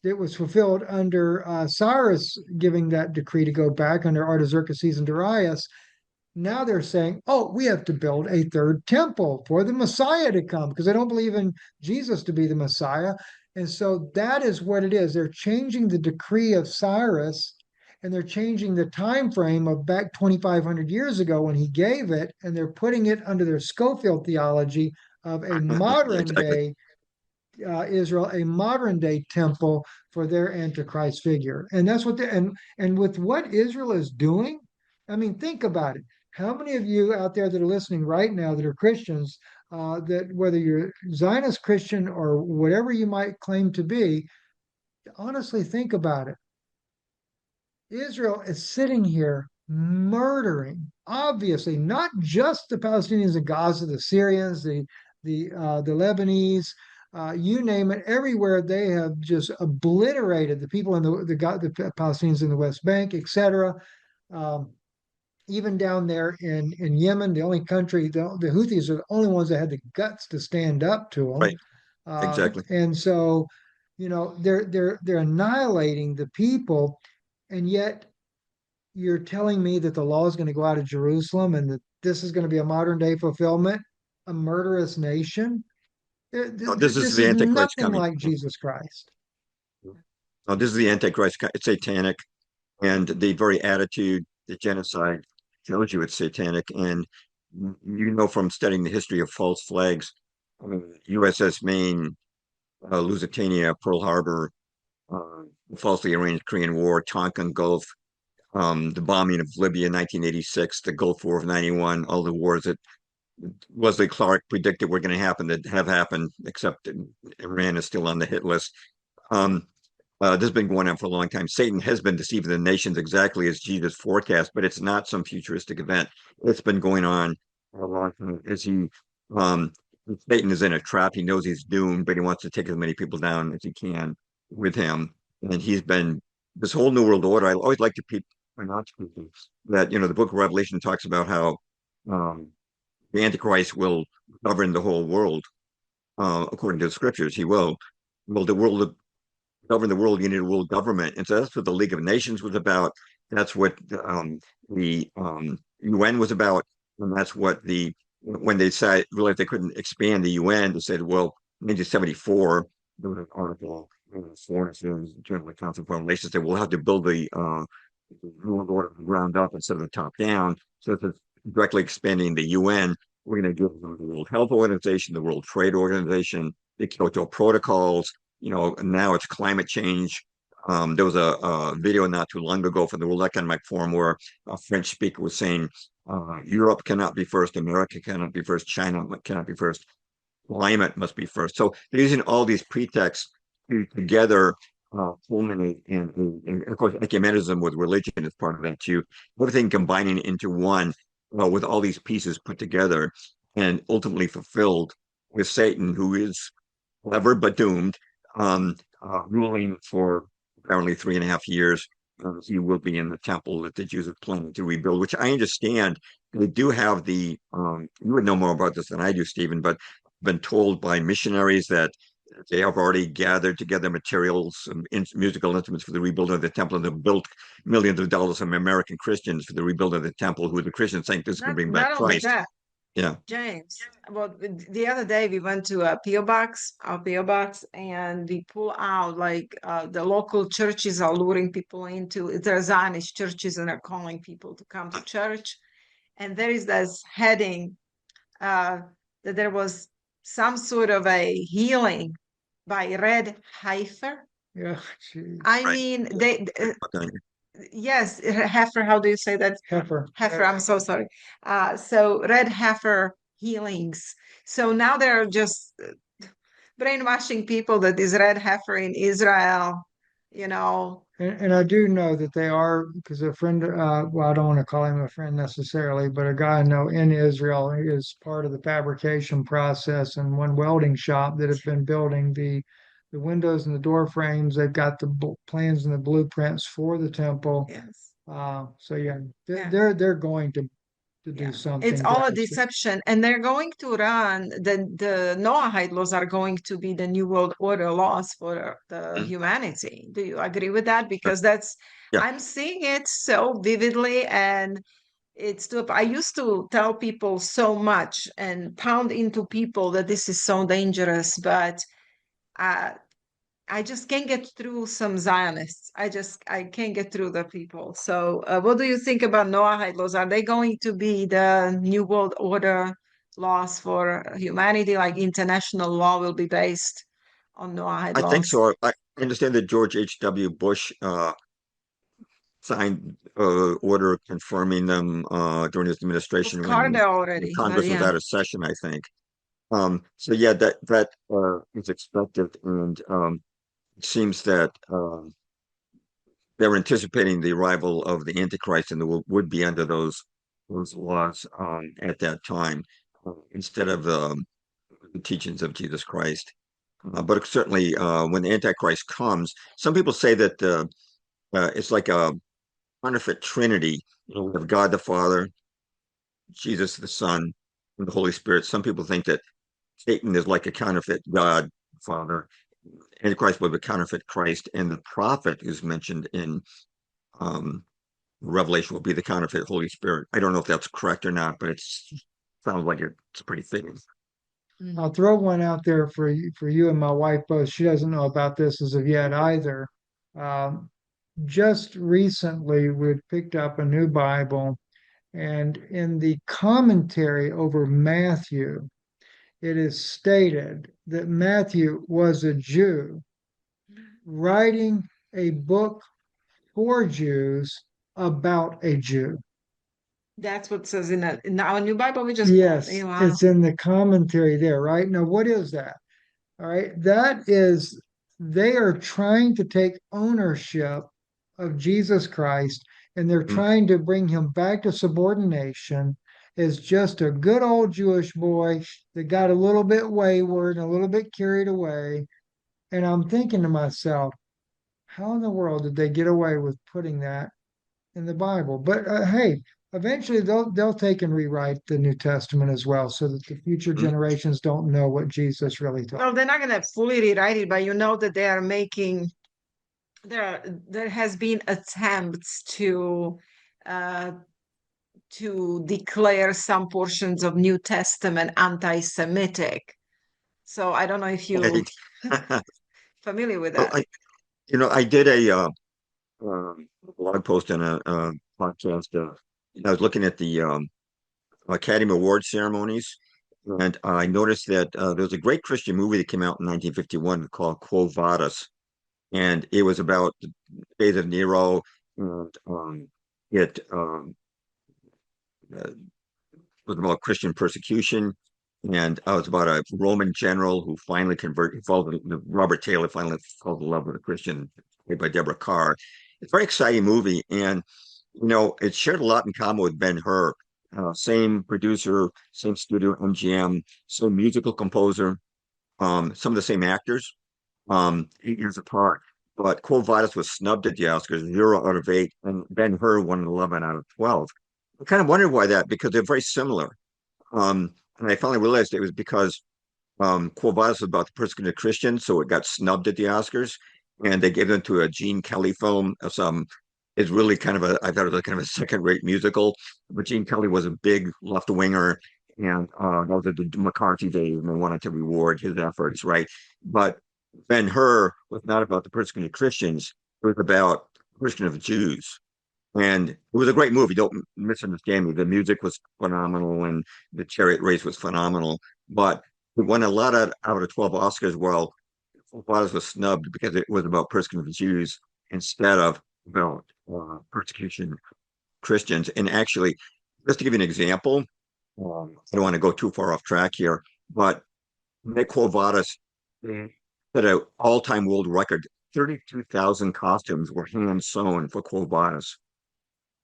it was fulfilled under Cyrus giving that decree to go back under Artaxerxes and Darius, now they're saying, oh, we have to build a third temple for the Messiah to come because they don't believe in Jesus to be the Messiah. And so that is what it is. They're changing the decree of Cyrus, and they're changing the time frame of back 2,500 years ago when he gave it, and they're putting it under their Scofield theology of a modern Exactly. day Israel, a modern day temple for their Antichrist figure. And that's what they and with what Israel is doing, I mean, think about it. How many of you out there that are listening right now that are Christians, that whether you're Zionist Christian or whatever you might claim to be, honestly think about it. Israel is sitting here murdering, obviously, not just the Palestinians in Gaza, the Syrians, the Lebanese, you name it. Everywhere they have just obliterated the people in the Palestinians in the West Bank, etc. Um, Even down there in Yemen, the only country, the Houthis are the only ones that had the guts to stand up to them. Right. Exactly. And so, they're annihilating the people, and yet you're telling me that the law is going to go out of Jerusalem and that this is going to be a modern day fulfillment, a murderous nation. No, this is This the is Antichrist nothing coming. like Jesus Christ. No, this is the Antichrist. It's satanic, and the very attitude, the genocide, tells you it's satanic. And you know from studying the history of false flags, I mean, USS Maine, Lusitania, Pearl Harbor, uh, falsely arranged Korean War, Tonkin Gulf, the bombing of Libya in 1986, the Gulf War of 91, all the wars that Wesley Clark predicted were going to happen that have happened, except that Iran is still on the hit list. Um, this has been going on for a long time. Satan has been deceiving the nations exactly as Jesus forecast, but it's not some futuristic event. It's been going on for a long time. Um, Satan is in a trap. He knows he's doomed, but he wants to take as many people down as he can with him. And he's been this whole New World Order. I always like to not people that the Book of Revelation talks about how um, the Antichrist will govern the whole world, according to the scriptures. He will. Well, the world govern the world. You need a world government, and so that's what the League of Nations was about. That's what the UN was about, and that's what when they realized they couldn't expand the UN, they said, well, in 1974 there was an article in the Foreign Affairs Journal of Council of Foreign Relations that we'll have to build the world order from the ground up instead of the top down. So it's directly expanding the UN. We're going to give them the World Health Organization, the World Trade Organization, the Kyoto Protocols. Now it's climate change. There was a video not too long ago from the World Economic Forum where a French speaker was saying Europe cannot be first, America cannot be first, China cannot be first, climate must be first. So they're using all these pretexts to together culminate in, of course, ecumenism with religion is part of that too. Everything combining into one with all these pieces put together and ultimately fulfilled with Satan, who is clever but doomed, ruling for apparently 3.5 years. He will be in the temple that the Jews are planning to rebuild, which I understand. They do have you would know more about this than I do, Stephen, but I've been told by missionaries that they have already gathered together materials, musical instruments for the rebuilding of the temple, and they've built millions of dollars from American Christians for the rebuilding of the temple, who the Christians think this is going to bring back Not only Christ. that, Yeah. James. Well, the other day we went to a our PO box, and we pull out like the local churches are luring people into. They're Zionist churches, and they're calling people to come to church. And there is this heading that there was some sort of a healing by Red Heifer. Yeah, geez. I Right. mean, Okay. yes, heifer. How do you say that? Heifer. Heifer. I'm so sorry. So red heifer healings. So now they're just brainwashing people that is red heifer in Israel. You know. And I do know that they are, because a friend, well, I don't want to call him a friend necessarily, but a guy I know in Israel is part of the fabrication process in one welding shop that have been building the windows and the door frames. They've got the plans and the blueprints for the temple. Yes. So yeah, Yeah. they're going to do It's something all a drastic. deception, and they're going to run the Noahide laws are going to be the new world order laws for the humanity. Do you agree with that? Because Yeah. I'm seeing it so vividly, and it's too. I used to tell people so much and pound into people that this is so dangerous, but uh, I just can't get through some Zionists. I can't get through the people. So, what do you think about Noahide laws? Are they going to be the New World Order laws for humanity? Like international law will be based on Noahide I think laws? so. I understand that George H.W. Bush signed order confirming them during his It was administration when Carter already, but Congress was yeah. out of session, I think. So yeah, that is expected, and it seems that they were anticipating the arrival of the Antichrist, and they would be under those laws at that time instead of the teachings of Jesus Christ. But certainly, when the Antichrist comes, some people say that it's like a counterfeit Trinity. We have God the Father, Jesus the Son, and the Holy Spirit. Some people think that Satan is like a counterfeit God Father. Antichrist was a counterfeit Christ, and the prophet who's mentioned in um, Revelation will be the counterfeit Holy Spirit. I don't know if that's correct or not, but it sounds like it's pretty fitting. I'll throw one out there for you and my wife both. She doesn't know about this as of yet either. Um, just recently, we picked up a new Bible, and in the commentary over Matthew, it is stated that Matthew was a Jew writing a book for Jews about a Jew. That's what it says in our new Bible we just bought. Yes, Wow. it's in the commentary there, right? Now, what is that? All right, that is, they are trying to take ownership of Jesus Christ and they're Mm. trying to bring him back to subordination as just a good old Jewish boy that got a little bit wayward and a little bit carried away. And I'm thinking to myself, how in the world did they get away with putting that in the Bible? But hey, eventually they'll take and rewrite the New Testament as well, so that the future Mm. generations don't know what Jesus really taught. Well, they're not going to fully rewrite it, but you know that they are making there has been attempts uh, to declare some portions of New Testament anti-Semitic. So I don't know if you Right. familiar with Well, that. I did a blog post and a podcast. I was looking at the Academy Award ceremonies, and I noticed that there was a great Christian movie that came out in 1951 called Quo Vadis, and it was about the days of Nero, and it uh, was about Christian persecution, and it was about a Roman general who finally converted. Robert Taylor finally falls in love with a Christian, played by Deborah Carr. It's a very exciting movie, and it shared a lot in common with Ben-Hur. Same producer, same studio, MGM, same musical composer, some of the same actors, 8 years apart. But Quo Vadis was snubbed at the Oscars, 0 out of 8, and Ben-Hur won 11 out of 12. I kind of wondered why that, because they're very similar. And I finally realized it was because Quo Vadis was about the persecuted Christians, so it got snubbed at the Oscars, and they gave it to a Gene Kelly film. It's really kind of I thought it was kind of a second-rate musical, but Gene Kelly was a big left-winger, and that was the McCarthy days, and they wanted to reward his efforts, right? But Ben-Hur was not about the persecuted Christians; it was about the persecution of Jews. And it was a great movie. Don't misunderstand me. The music was phenomenal and the chariot race was phenomenal. But it won a lot out of 12 Oscars. Well, Waters was snubbed because it was about persecution of Jews instead of about persecution of Christians. And actually, just to give you an example, I don't want to go too far off track here, but Nick Quo set an all-time world record. 32,000 costumes were hand sewn for Quo Vadis.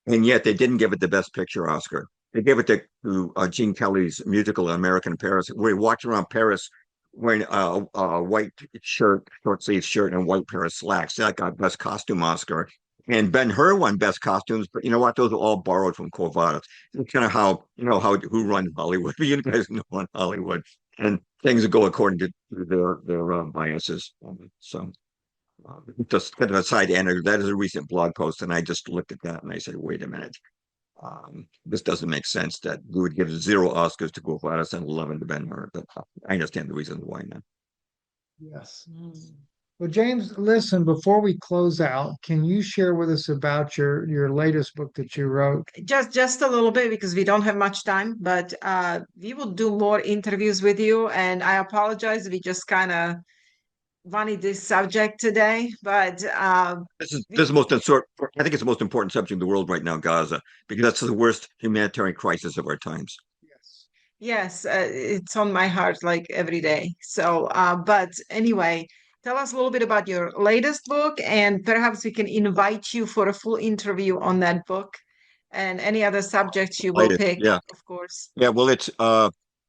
And yet they didn't give it the Best Picture Oscar. They gave it to Gene Kelly's musical American in Paris, where he walked around Paris wearing a white shirt, short sleeve shirt, and white pair of slacks. That got Best Costume Oscar. And Ben-Hur won Best Costumes, but you know what? Those are all borrowed from Quo Vadis. It's kind of how who runs Hollywood. You guys know on Hollywood, and things go according to their biases. So. Just kind of a side anecdote. That is a recent blog post, and I just looked at that and I said, "Wait a minute." This doesn't make sense that we would give 0 Oscars to Gladys and 11 to Ben-Hur, but I understand the reasons why now. Yes. Well, James, listen, before we close out, can you share with us about your latest book that you wrote? Just a little bit because we don't have much time, but we will do more interviews with you. And I apologize, we just kind of wanted this subject today, but This is most I think it's the most important subject in the world right now, Gaza, because that's the worst humanitarian crisis of our times. Yes. yes, it's on my heart like every day. So, but anyway, tell us a little bit about your latest book, and perhaps we can invite you for a full interview on that book and any other subjects you will Latest, pick, yeah, of course. yeah. Well, it's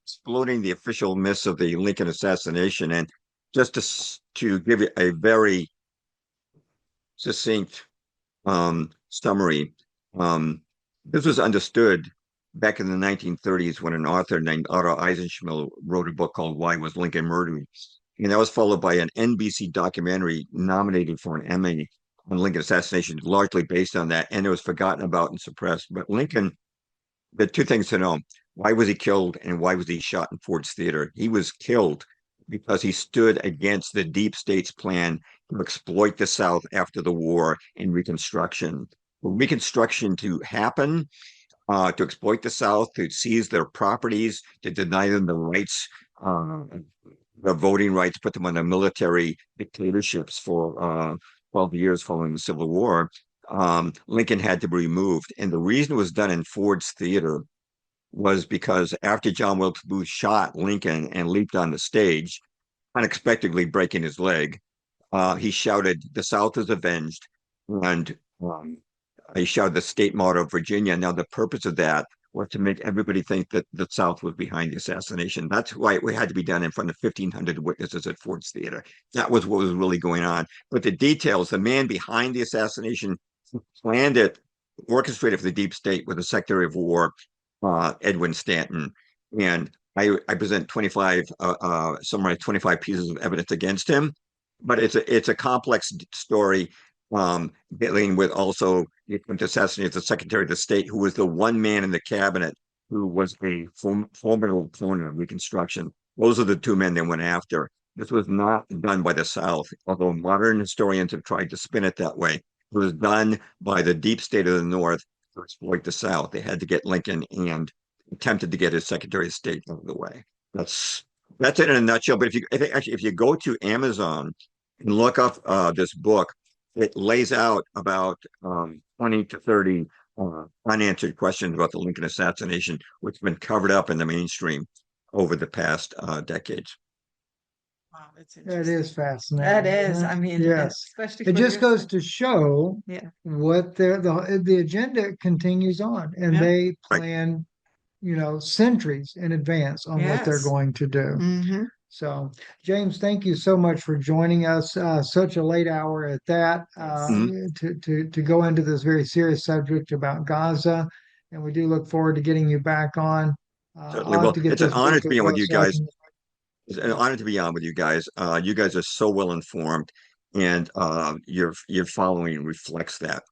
exploding the official myths of the Lincoln assassination, and just to give you a very succinct summary. This was understood back in the 1930s when an author named Otto Eisenschmidt wrote a book called Why Was Lincoln Murdered? And that was followed by an NBC documentary nominated for an Emmy on Lincoln assassination, largely based on that. And it was forgotten about and suppressed. But Lincoln, the two things to know: why was he killed and why was he shot in Ford's Theater? He was killed because he stood against the deep state's plan to exploit the South after the war in Reconstruction. For Reconstruction to happen, to exploit the South, to seize their properties, to deny them the rights, uh, the voting rights, put them under military dictatorships for 12 years following the Civil War. Lincoln had to be removed. And the reason it was done in Ford's Theater was because after John Wilkes Booth shot Lincoln and leaped on the stage, unexpectedly breaking his leg, he shouted, "The South is avenged." And he shouted the state motto of Virginia. Now, the purpose of that was to make everybody think that the South was behind the assassination. That's why it had to be done in front of 1,500 witnesses at Ford's Theater. That was what was really going on. But the details, the man behind the assassination planned it, orchestrated for the deep state with the Secretary of War, Edwin Stanton. And I present 25, summarize 25 pieces of evidence against him. But it's a complex story, dealing with also the attempt to assassinate the Secretary of the State, who was the one man in the cabinet who was a formidable opponent of Reconstruction. Those are the two men they went after. This was not done by the South, although modern historians have tried to spin it that way. It was done by the deep state of the North to exploit the South. They had to get Lincoln and attempted to get his Secretary of State out of the way. That's it in a nutshell. But if you go to Amazon and look up this book, it lays out about 20 to 30 unanswered questions about the Lincoln assassination, which have been covered up in the mainstream over the past decades. Wow, that's That interesting. is fascinating. That is, I mean, yes. especially It for just your goes son. to show Yeah. what the agenda continues on, and Yeah. they Right. plan, centuries in advance on what they're Yes. going to do. Mm-hmm. So, James, thank you so much for joining us. Such a late hour at that, Yes. to go into this very serious subject about Gaza, and we do look forward to getting you back on. Certainly. I'll have Well, to get it's an this honor book to as be on with well, you so I guys. can. It's an honor to be on with you guys. You guys are so well informed, and your following reflects that.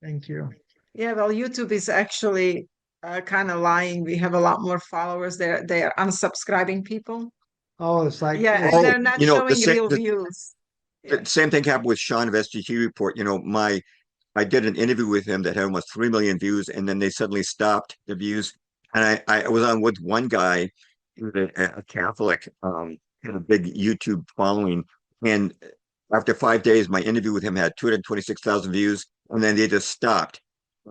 Thank you. Yeah, well, YouTube is actually kind of lying. We have a lot more followers. They're unsubscribing people. Oh, it's like Yeah, and it's Oh, they're not you know, showing real views. the Yeah. same thing happened with Sean of SGT Report. I did an interview with him that had almost 3 million views, and then they suddenly stopped the views. And I was on with one guy, he was a Catholic, had a big YouTube following. And after 5 days, my interview with him had 226,000 views, and then they just stopped.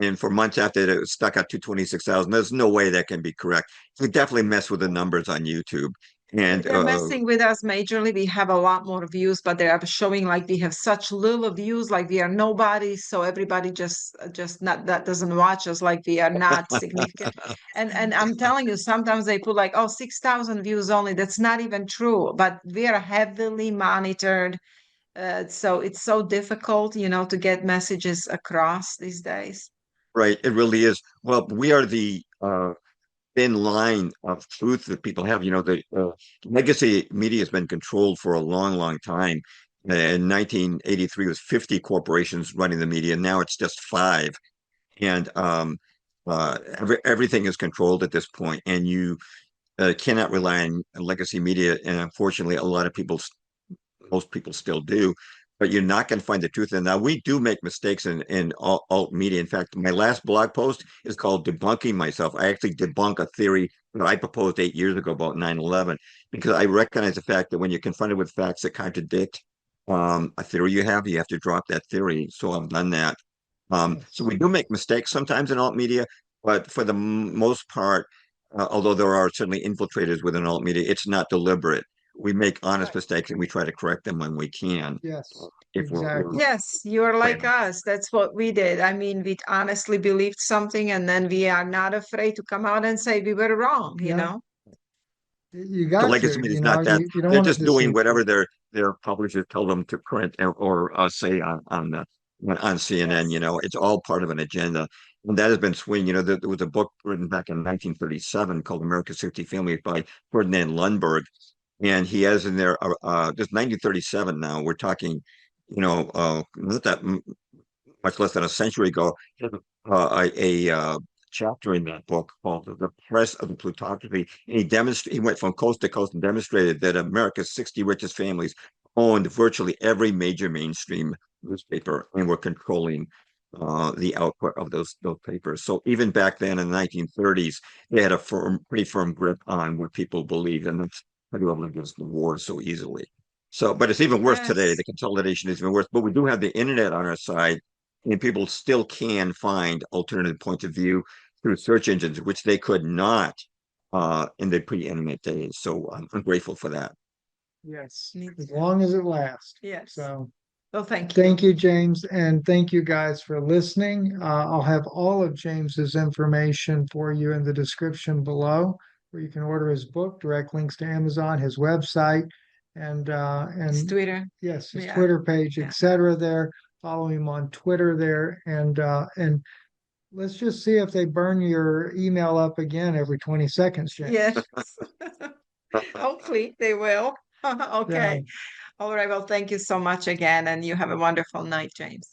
And for months after that, it was stuck at 226,000. There's no way that can be correct. You definitely mess with the numbers on YouTube. And They're messing with us majorly. We have a lot more views, but they're showing like we have such little views, like we are nobody. So everybody just not that doesn't watch us, like we are not significant. And I'm telling you, sometimes they put like, oh, 6,000 views only. That's not even true. But we are heavily monitored. So it's so difficult, to get messages across these days. right, it really is. Well, we are the thin line of truth that people have. The legacy media has been controlled for a long, long time. In 1983, it was 50 corporations running the media. Now it's just five. And Everything is controlled at this point, and you cannot rely on legacy media. And unfortunately, a lot of people, most people still do, but you're not going to find the truth. And now we do make mistakes in alt media. In fact, my last blog post is called Debunking Myself. I actually debunk a theory that I proposed 8 years ago about 9/11, because I recognize the fact that when you're confronted with facts that contradict a theory you have to drop that theory. So I've done that. So we do make mistakes sometimes in alt media, but for the most part, although there are certainly infiltrators within alt media, it's not deliberate. We make honest Right. mistakes and we try to correct them when we can. Yes, If exactly. Yes, you're like us. That's what we did. I mean, we honestly believed something, and then we are not afraid to come out and say we were wrong, you Yeah, know? you the got legacy to, media is not that. you don't They're want to just doing deceive whatever people. their publishers tell them to print or say on CNN. Yes. It's all part of an agenda, and that has been swinging. There was a book written back in 1937 called America's 60 Families by Ferdinand Lundberg, and he has in there this 1937. Now we're talking, not that much less than a century ago, a chapter in that book called "The Press of the Plutocracy." And he went from coast to coast and demonstrated that America's 60 richest families owned virtually every major mainstream newspaper and were controlling the output of those papers. So even back then in the 1930s, they had a pretty firm grip on what people believed, and that's how they were able to against the war so easily. So, but it's even worse today. The Yes. consolidation is even worse. But we do have the internet on our side, and people still can find alternative points of view through search engines, which they could not in the pre-internet days. So I'm grateful for that. Yes, Me as too. long as it lasts. Yes. So Well, thank you. thank you, James, and thank you guys for listening. I'll have all of James's information for you in the description below, where you can order his book, direct links to Amazon, his website, and It's Twitter. yes, his Yeah. Twitter page, Yeah. etc. There, follow him on Twitter there, and let's just see if they burn your email up again every 20 seconds, Yes. James. Hopefully they will. Yeah. Okay. All right. Well, thank you so much again, and you have a wonderful night, James.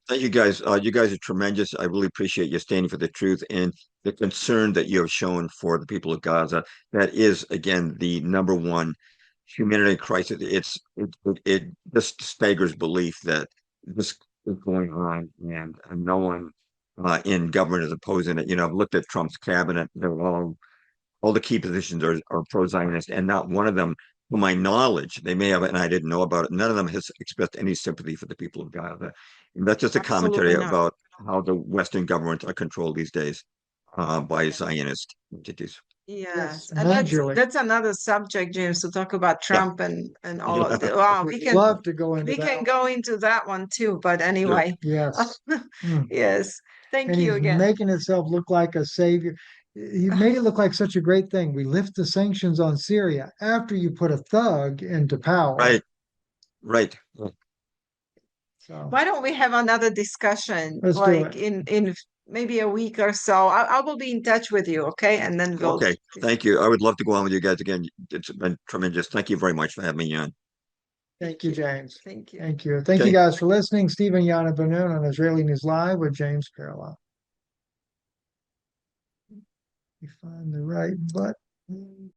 Thank you guys. You guys are tremendous. I really appreciate you standing for the truth and the concern that you have shown for the people of Gaza. That is, again, the number one humanitarian crisis. It just staggers belief that this is going on, and no one in government is opposing it. I've looked at Trump's cabinet; they're all the key positions are pro-Zionist, and not one of them, to my knowledge, they may have, and I didn't know about it. None of them has expressed any sympathy for the people of Gaza. And that's just a commentary Absolutely not. about how the Western governments are controlled these days by Zionist entities. Yes, Yes, and that's majorly. that's another subject, James, to talk about Yeah. Trump and all of Yeah. the wow, Would love to go into we that can one. go into that one too, but Sure. anyway. Yes. Mm. Yes. Thank And you he's again. making himself look like a savior. He made it look like such a great thing. We lift the sanctions on Syria after you put a thug into power. Right. Right. So Why don't we have another discussion let's do like it. in maybe a week or so? I will be in touch with you, okay? And then we'll Okay. Thank you. I would love to go on with you guys again. It's been tremendous. Thank you very much for having me on. Thank thank you, you. James. Thank you. Thank you. Thank you Okay. guys for listening. Stephen Yana Banoon on Israeli News Live with James Perloff. You find the right button.